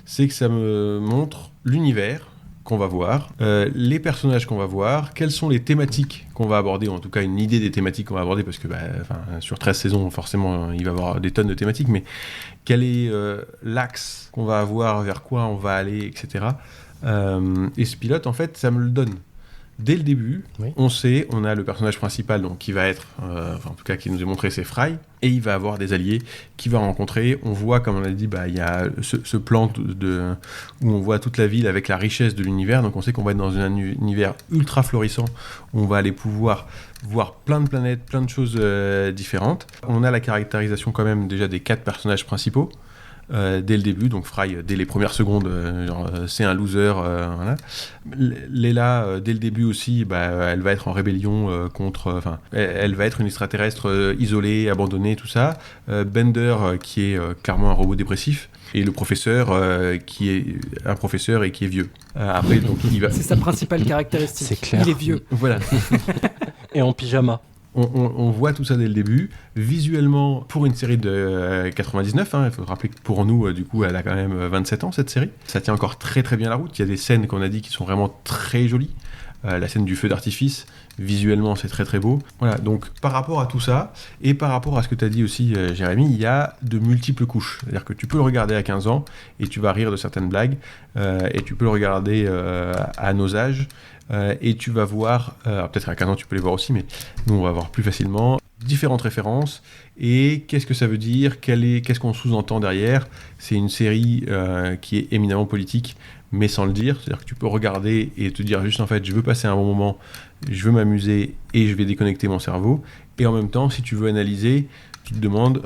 c'est que ça me montre l'univers qu'on va voir, les personnages qu'on va voir, quelles sont les thématiques qu'on va aborder, ou en tout cas une idée des thématiques qu'on va aborder, parce que sur 13 saisons, forcément, il va y avoir des tonnes de thématiques, mais quel est l'axe qu'on va avoir, vers quoi on va aller, etc. Et ce pilote, en fait, ça me le donne. Dès le début, oui. On a le personnage principal, donc qui va être, en tout cas qui nous est montré, c'est Fry, et il va avoir des alliés qu'il va rencontrer. On voit, comme on a dit, il y a ce plan où on voit toute la ville avec la richesse de l'univers, donc on sait qu'on va être dans un univers ultra florissant, où on va aller pouvoir voir plein de planètes, plein de choses différentes. On a la caractérisation quand même déjà des 4 personnages principaux, dès le début, donc Fry, dès les premières secondes, c'est un loser. Voilà. Léla, dès le début aussi, elle va être en rébellion contre... elle va être une extraterrestre isolée, abandonnée, tout ça. Bender, qui est clairement un robot dépressif. Et le professeur, qui est un professeur et qui est vieux. Après, donc, c'est sa principale caractéristique. C'est clair. Il est vieux. Voilà. Et en pyjama. On voit tout ça dès le début. Visuellement, pour une série de 99, il faut se rappeler que pour nous, du coup, elle a quand même 27 ans, cette série. Ça tient encore très très bien la route. Il y a des scènes qu'on a dit qui sont vraiment très jolies. La scène du feu d'artifice, visuellement, c'est très très beau. Voilà, donc par rapport à tout ça, et par rapport à ce que tu as dit aussi, Jérémy, il y a de multiples couches. C'est-à-dire que tu peux le regarder à 15 ans, et tu vas rire de certaines blagues, et tu peux le regarder à nos âges, et tu vas voir, peut-être à 15 ans tu peux les voir aussi, mais nous on va voir plus facilement, différentes références, et qu'est-ce que ça veut dire, qu'est-ce qu'on sous-entend derrière. C'est une série qui est éminemment politique, mais sans le dire, c'est-à-dire que tu peux regarder et te dire juste en fait je veux passer un bon moment, je veux m'amuser et je vais déconnecter mon cerveau, et en même temps si tu veux analyser, tu te demandes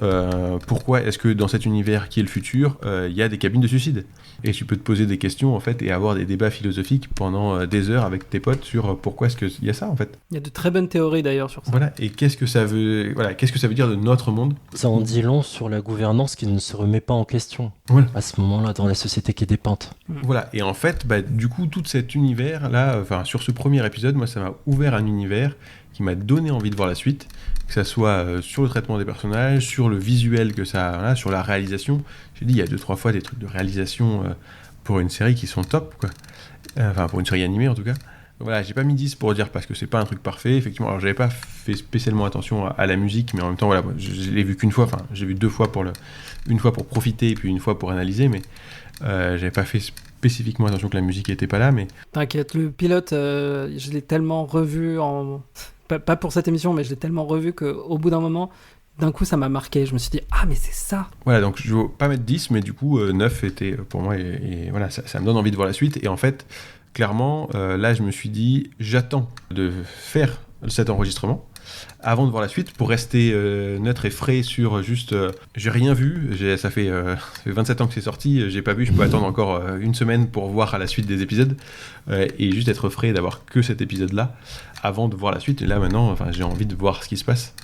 pourquoi est-ce que dans cet univers qui est le futur, il y a des cabines de suicide, et tu peux te poser des questions en fait et avoir des débats philosophiques pendant des heures avec tes potes sur pourquoi est-ce qu'il y a ça en fait. Il y a de très bonnes théories d'ailleurs sur ça. Voilà, et qu'est-ce que ça veut dire de notre monde. Ça en dit long sur la gouvernance qui ne se remet pas en question à ce moment-là dans la société qui est dépeinte. Voilà, et en fait, du coup, tout cet univers-là, sur ce premier épisode, moi ça m'a ouvert un univers qui m'a donné envie de voir la suite, que ça soit sur le traitement des personnages, sur le visuel que ça a, sur la réalisation. J'ai dit, il y a 2-3 fois des trucs de réalisation pour une série qui sont top, quoi. Pour une série animée en tout cas. Voilà, j'ai pas mis 10 pour dire parce que c'est pas un truc parfait, effectivement. Alors j'avais pas fait spécialement attention à la musique, mais en même temps, voilà, je l'ai vu qu'une fois, j'ai vu 2 fois une fois pour profiter et puis une fois pour analyser, mais j'avais pas fait spécifiquement attention que la musique n'était pas là, mais... T'inquiète, le pilote, je l'ai tellement revu pas pour cette émission, mais je l'ai tellement revu qu'au bout d'un moment, d'un coup, ça m'a marqué. Je me suis dit, ah, mais c'est ça. Voilà, donc je ne veux pas mettre 10, mais du coup, 9 était pour moi, et voilà, ça me donne envie de voir la suite. Et en fait, clairement, là, je me suis dit, j'attends de faire cet enregistrement avant de voir la suite pour rester neutre et frais sur juste j'ai rien vu, ça fait 27 ans que c'est sorti, j'ai pas vu, je peux attendre encore une semaine pour voir à la suite des épisodes et juste être frais et d'avoir que cet épisode là avant de voir la suite. Et là maintenant j'ai envie de voir ce qui se passe,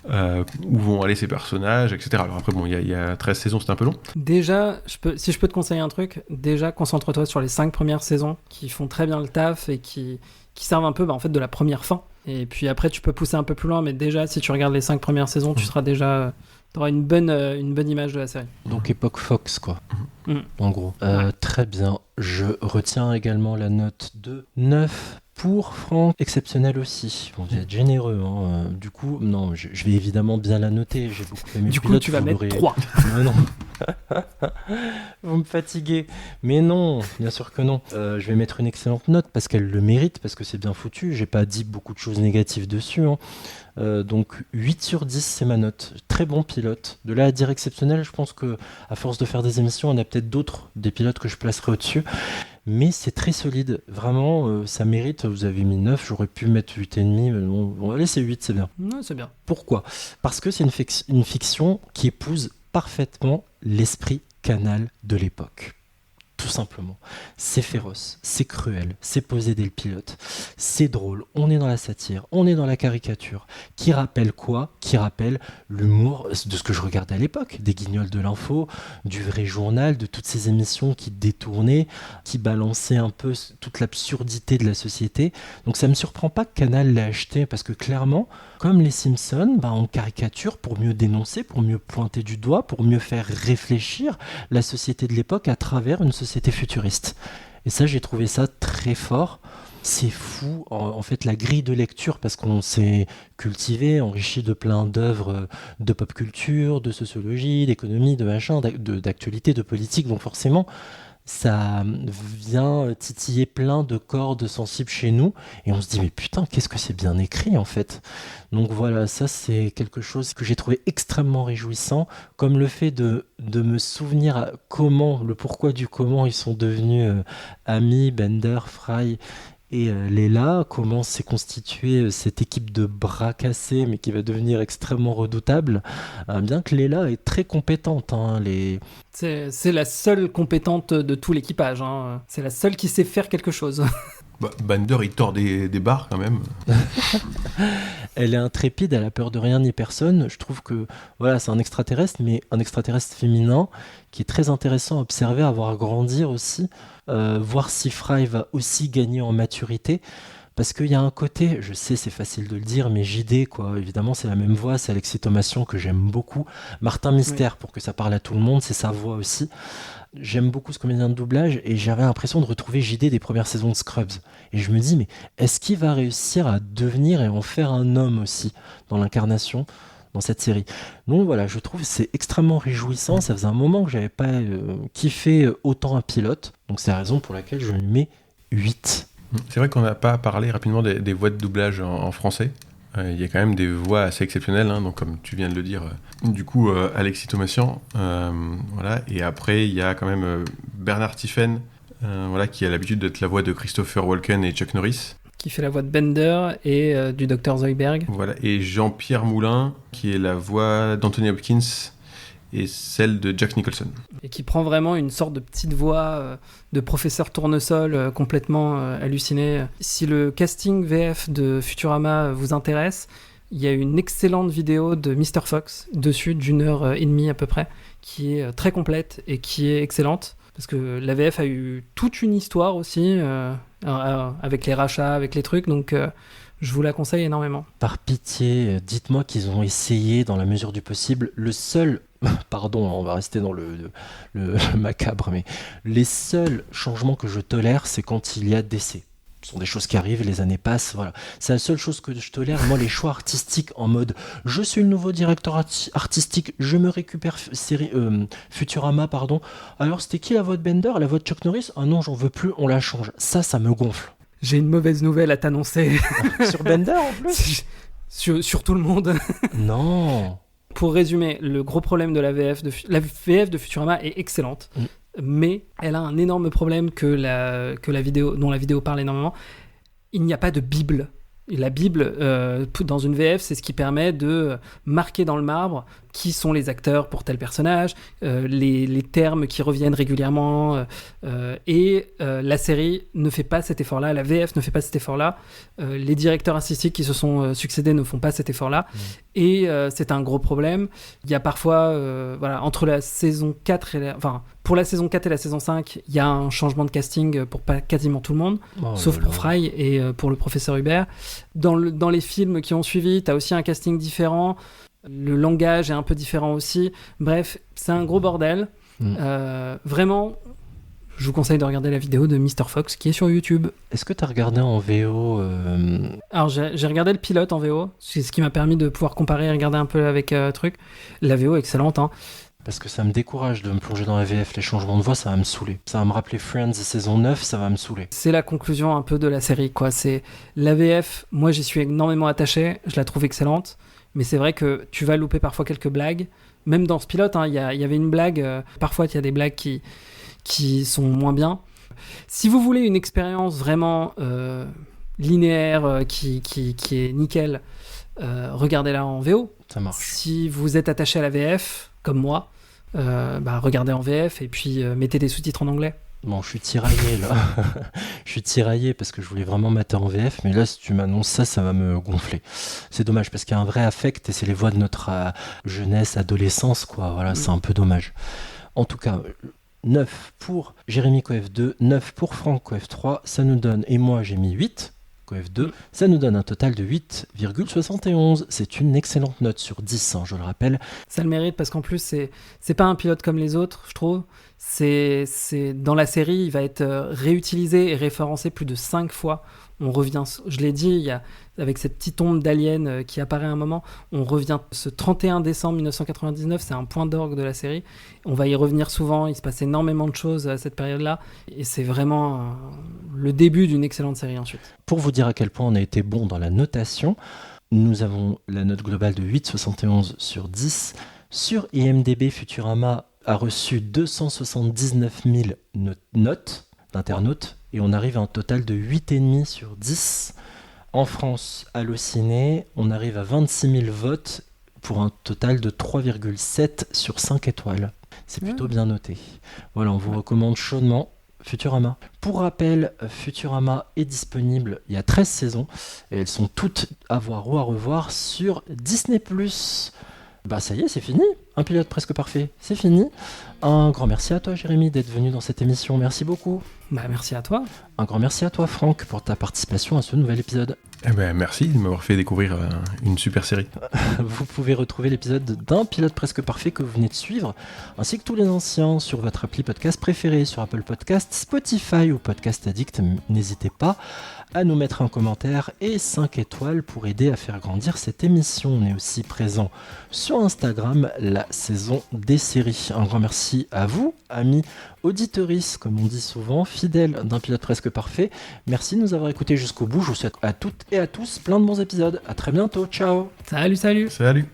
où vont aller ces personnages, etc. Alors après bon, il y a 13 saisons, c'est un peu long. Déjà, si je peux te conseiller un truc, déjà concentre-toi sur les 5 premières saisons qui font très bien le taf et qui servent un peu en fait de la première fin. Et puis après, tu peux pousser un peu plus loin, mais déjà, si tu regardes les 5 premières saisons, tu seras déjà... t'auras une bonne image de la série. Donc époque Fox, quoi. En gros. Très bien. Je retiens également la note de 9 pour Franck. Exceptionnel aussi. Bon, vous êtes généreux. Hein. Du coup, non, je vais évidemment bien la noter. J'ai beaucoup aimé du le pilote. Du coup, tu vas mettre 3. Non. Vous me fatiguez. Mais non, bien sûr que non. Je vais mettre une excellente note parce qu'elle le mérite, parce que c'est bien foutu. J'ai pas dit beaucoup de choses négatives dessus. Hein. Donc 8 sur 10, c'est ma note. Très bon pilote. De là à dire exceptionnel, je pense que à force de faire des émissions, on a peut-être des pilotes que je placerai au-dessus. Mais c'est très solide. Vraiment, ça mérite. Vous avez mis 9, j'aurais pu mettre 8,5. Mais bon, allez, c'est 8, c'est bien. Ouais, c'est bien. Pourquoi ? Parce que c'est une fiction qui épouse parfaitement l'esprit canal de l'époque. Tout simplement. C'est féroce, c'est cruel, c'est posé dès le pilote, c'est drôle, on est dans la satire, on est dans la caricature, qui rappelle quoi ? Qui rappelle l'humour de ce que je regardais à l'époque, des Guignols de l'info, du vrai journal, de toutes ces émissions qui détournaient, qui balançaient un peu toute l'absurdité de la société. Donc ça ne me surprend pas que Canal l'ait acheté, parce que clairement, comme les Simpsons, on caricature pour mieux dénoncer, pour mieux pointer du doigt, pour mieux faire réfléchir la société de l'époque à travers une société futuriste. Et ça, j'ai trouvé ça très fort. C'est fou, en fait, la grille de lecture, parce qu'on s'est cultivé, enrichi de plein d'œuvres de pop culture, de sociologie, d'économie, de machin, d'actualité, de politique, donc forcément, ça vient titiller plein de cordes sensibles chez nous, et on se dit mais putain, qu'est-ce que c'est bien écrit en fait. Donc voilà, ça c'est quelque chose que j'ai trouvé extrêmement réjouissant, comme le fait de me souvenir le pourquoi du comment ils sont devenus amis, Bender, Fry et Leela, comment s'est constituée cette équipe de bras cassés, mais qui va devenir extrêmement redoutable, bien que Leela est très compétente. Hein, C'est la seule compétente de tout l'équipage. Hein. C'est la seule qui sait faire quelque chose. Bender, il tord des barres quand même. Elle est intrépide, elle a peur de rien ni personne. Je trouve que voilà, c'est un extraterrestre, mais un extraterrestre féminin qui est très intéressant à observer, à voir grandir aussi, voir si Fry va aussi gagner en maturité. Parce qu'il y a un côté, je sais c'est facile de le dire, mais JD, quoi, évidemment c'est la même voix, c'est Alexis Thomasian que j'aime beaucoup. Martin Mystère, oui. Pour que ça parle à tout le monde, c'est sa voix aussi. J'aime beaucoup ce comédien de doublage et j'avais l'impression de retrouver JD des premières saisons de Scrubs. Et je me dis, mais est-ce qu'il va réussir à devenir et en faire un homme aussi dans l'incarnation dans cette série? Donc voilà, je trouve que c'est extrêmement réjouissant. Ça faisait un moment que j'avais pas kiffé autant un pilote. Donc c'est la raison pour laquelle je lui mets 8. C'est vrai qu'on n'a pas parlé rapidement des voix de doublage en français. Il y a quand même des voix assez exceptionnelles, hein, donc comme tu viens de le dire, du coup Alexis Thomasian, voilà, et après il y a quand même Bernard Tiffen, voilà, qui a l'habitude d'être la voix de Christopher Walken et Chuck Norris. Qui fait la voix de Bender et du Dr Zoidberg. Voilà, et Jean-Pierre Moulin, qui est la voix d'Anthony Hopkins et celle de Jack Nicholson. Et qui prend vraiment une sorte de petite voix de professeur tournesol complètement halluciné. Si le casting VF de Futurama vous intéresse, il y a une excellente vidéo de Mr. Fox dessus, d'1h30 à peu près, qui est très complète et qui est excellente. Parce que la VF a eu toute une histoire aussi, avec les rachats, avec les trucs, donc je vous la conseille énormément. Par pitié, dites-moi qu'ils ont essayé, dans la mesure du possible, le seul... Pardon, on va rester dans le macabre, mais les seuls changements que je tolère, c'est quand il y a décès. Ce sont des choses qui arrivent, les années passent, voilà. C'est la seule chose que je tolère, moi, les choix artistiques en mode « Je suis le nouveau directeur artistique, je me récupère Futurama, pardon. Alors, c'était qui la voix de Bender? La voix de Chuck Norris? Ah non, j'en veux plus, on la change. » Ça me gonfle. J'ai une mauvaise nouvelle à t'annoncer. Sur Bender, en plus? sur tout le monde. Non. Pour résumer, le gros problème de la VF de Futurama est excellente. Mais elle a un énorme problème dont la vidéo parle énormément. Il n'y a pas de Bible. Et la Bible, dans une VF, c'est ce qui permet de marquer dans le marbre qui sont les acteurs pour tel personnage, les termes qui reviennent régulièrement. Et la série ne fait pas cet effort-là, la VF ne fait pas cet effort-là. Les directeurs artistiques qui se sont succédés ne font pas cet effort-là. Et c'est un gros problème. Il y a parfois, entre la saison 4 et pour la saison 4 et la saison 5, il y a un changement de casting pour quasiment tout le monde, sauf pour Fry et pour le professeur Hubert. Dans les films qui ont suivi, tu as aussi un casting différent. Le langage est un peu différent aussi. Bref, c'est un gros bordel. Vraiment, je vous conseille de regarder la vidéo de Mr. Fox qui est sur YouTube. Est-ce que tu as regardé en VO Alors, j'ai regardé le pilote en VO. C'est ce qui m'a permis de pouvoir comparer et regarder un peu avec truc. La VO est excellente, hein. Parce que ça me décourage de me plonger dans la VF. Les changements de voix, ça va me saouler. Ça va me rappeler Friends saison 9, ça va me saouler. C'est la conclusion un peu de la série, quoi. C'est la VF, moi j'y suis énormément attaché, je la trouve excellente. Mais c'est vrai que tu vas louper parfois quelques blagues. Même dans ce pilote, il y avait une blague. Parfois, il y a des blagues qui sont moins bien. Si vous voulez une expérience vraiment linéaire, qui est nickel, regardez-la en VO. Ça marche. Si vous êtes attaché à la VF, comme moi, regardez en VF et puis mettez des sous-titres en anglais. Bon, je suis tiraillé là. Je suis tiraillé parce que je voulais vraiment mater en VF, mais là, si tu m'annonces ça va me gonfler. C'est dommage parce qu'il y a un vrai affect et c'est les voix de notre jeunesse, adolescence, quoi. Voilà, c'est un peu dommage. En tout cas, 9 pour Jérémy Coef 2, 9 pour Franck Coef 3, ça nous donne, et moi j'ai mis 8. Coef 2, ça nous donne un total de 8,71. C'est une excellente note sur 10, je le rappelle. Ça le mérite parce qu'en plus, c'est pas un pilote comme les autres, je trouve. C'est dans la série, il va être réutilisé et référencé plus de 5 fois. On revient, je l'ai dit, avec cette petite ombre d'alien qui apparaît à un moment, on revient ce 31 décembre 1999, c'est un point d'orgue de la série. On va y revenir souvent, il se passe énormément de choses à cette période-là, et c'est vraiment le début d'une excellente série ensuite. Pour vous dire à quel point on a été bon dans la notation, nous avons la note globale de 8,71 sur 10. Sur IMDb, Futurama a reçu 279 000 notes d'internautes, et on arrive à un total de 8,5 sur 10. En France, Allociné, on arrive à 26 000 votes pour un total de 3,7 sur 5 étoiles. C'est plutôt bien noté. Voilà, on vous recommande chaudement Futurama. Pour rappel, Futurama est disponible, il y a 13 saisons, et elles sont toutes à voir ou à revoir sur Disney+. Bah ça y est, c'est fini. Un pilote presque parfait, c'est fini. Un grand merci à toi, Jérémy, d'être venu dans cette émission. Merci beaucoup. Bah merci à toi. Un grand merci à toi, Franck, pour ta participation à ce nouvel épisode. Merci de m'avoir fait découvrir une super série. Vous pouvez retrouver l'épisode d'un pilote presque parfait que vous venez de suivre, ainsi que tous les anciens sur votre appli podcast préféré, sur Apple Podcast, Spotify ou Podcast Addict. N'hésitez pas à nous mettre un commentaire et 5 étoiles pour aider à faire grandir cette émission. On est aussi présent sur Instagram, la saison des séries. Un grand merci à vous, amis auditeuristes, comme on dit souvent, fidèles d'un pilote presque parfait. Merci de nous avoir écoutés jusqu'au bout. Je vous souhaite à toutes et à tous plein de bons épisodes. À très bientôt. Ciao. Salut. Salut.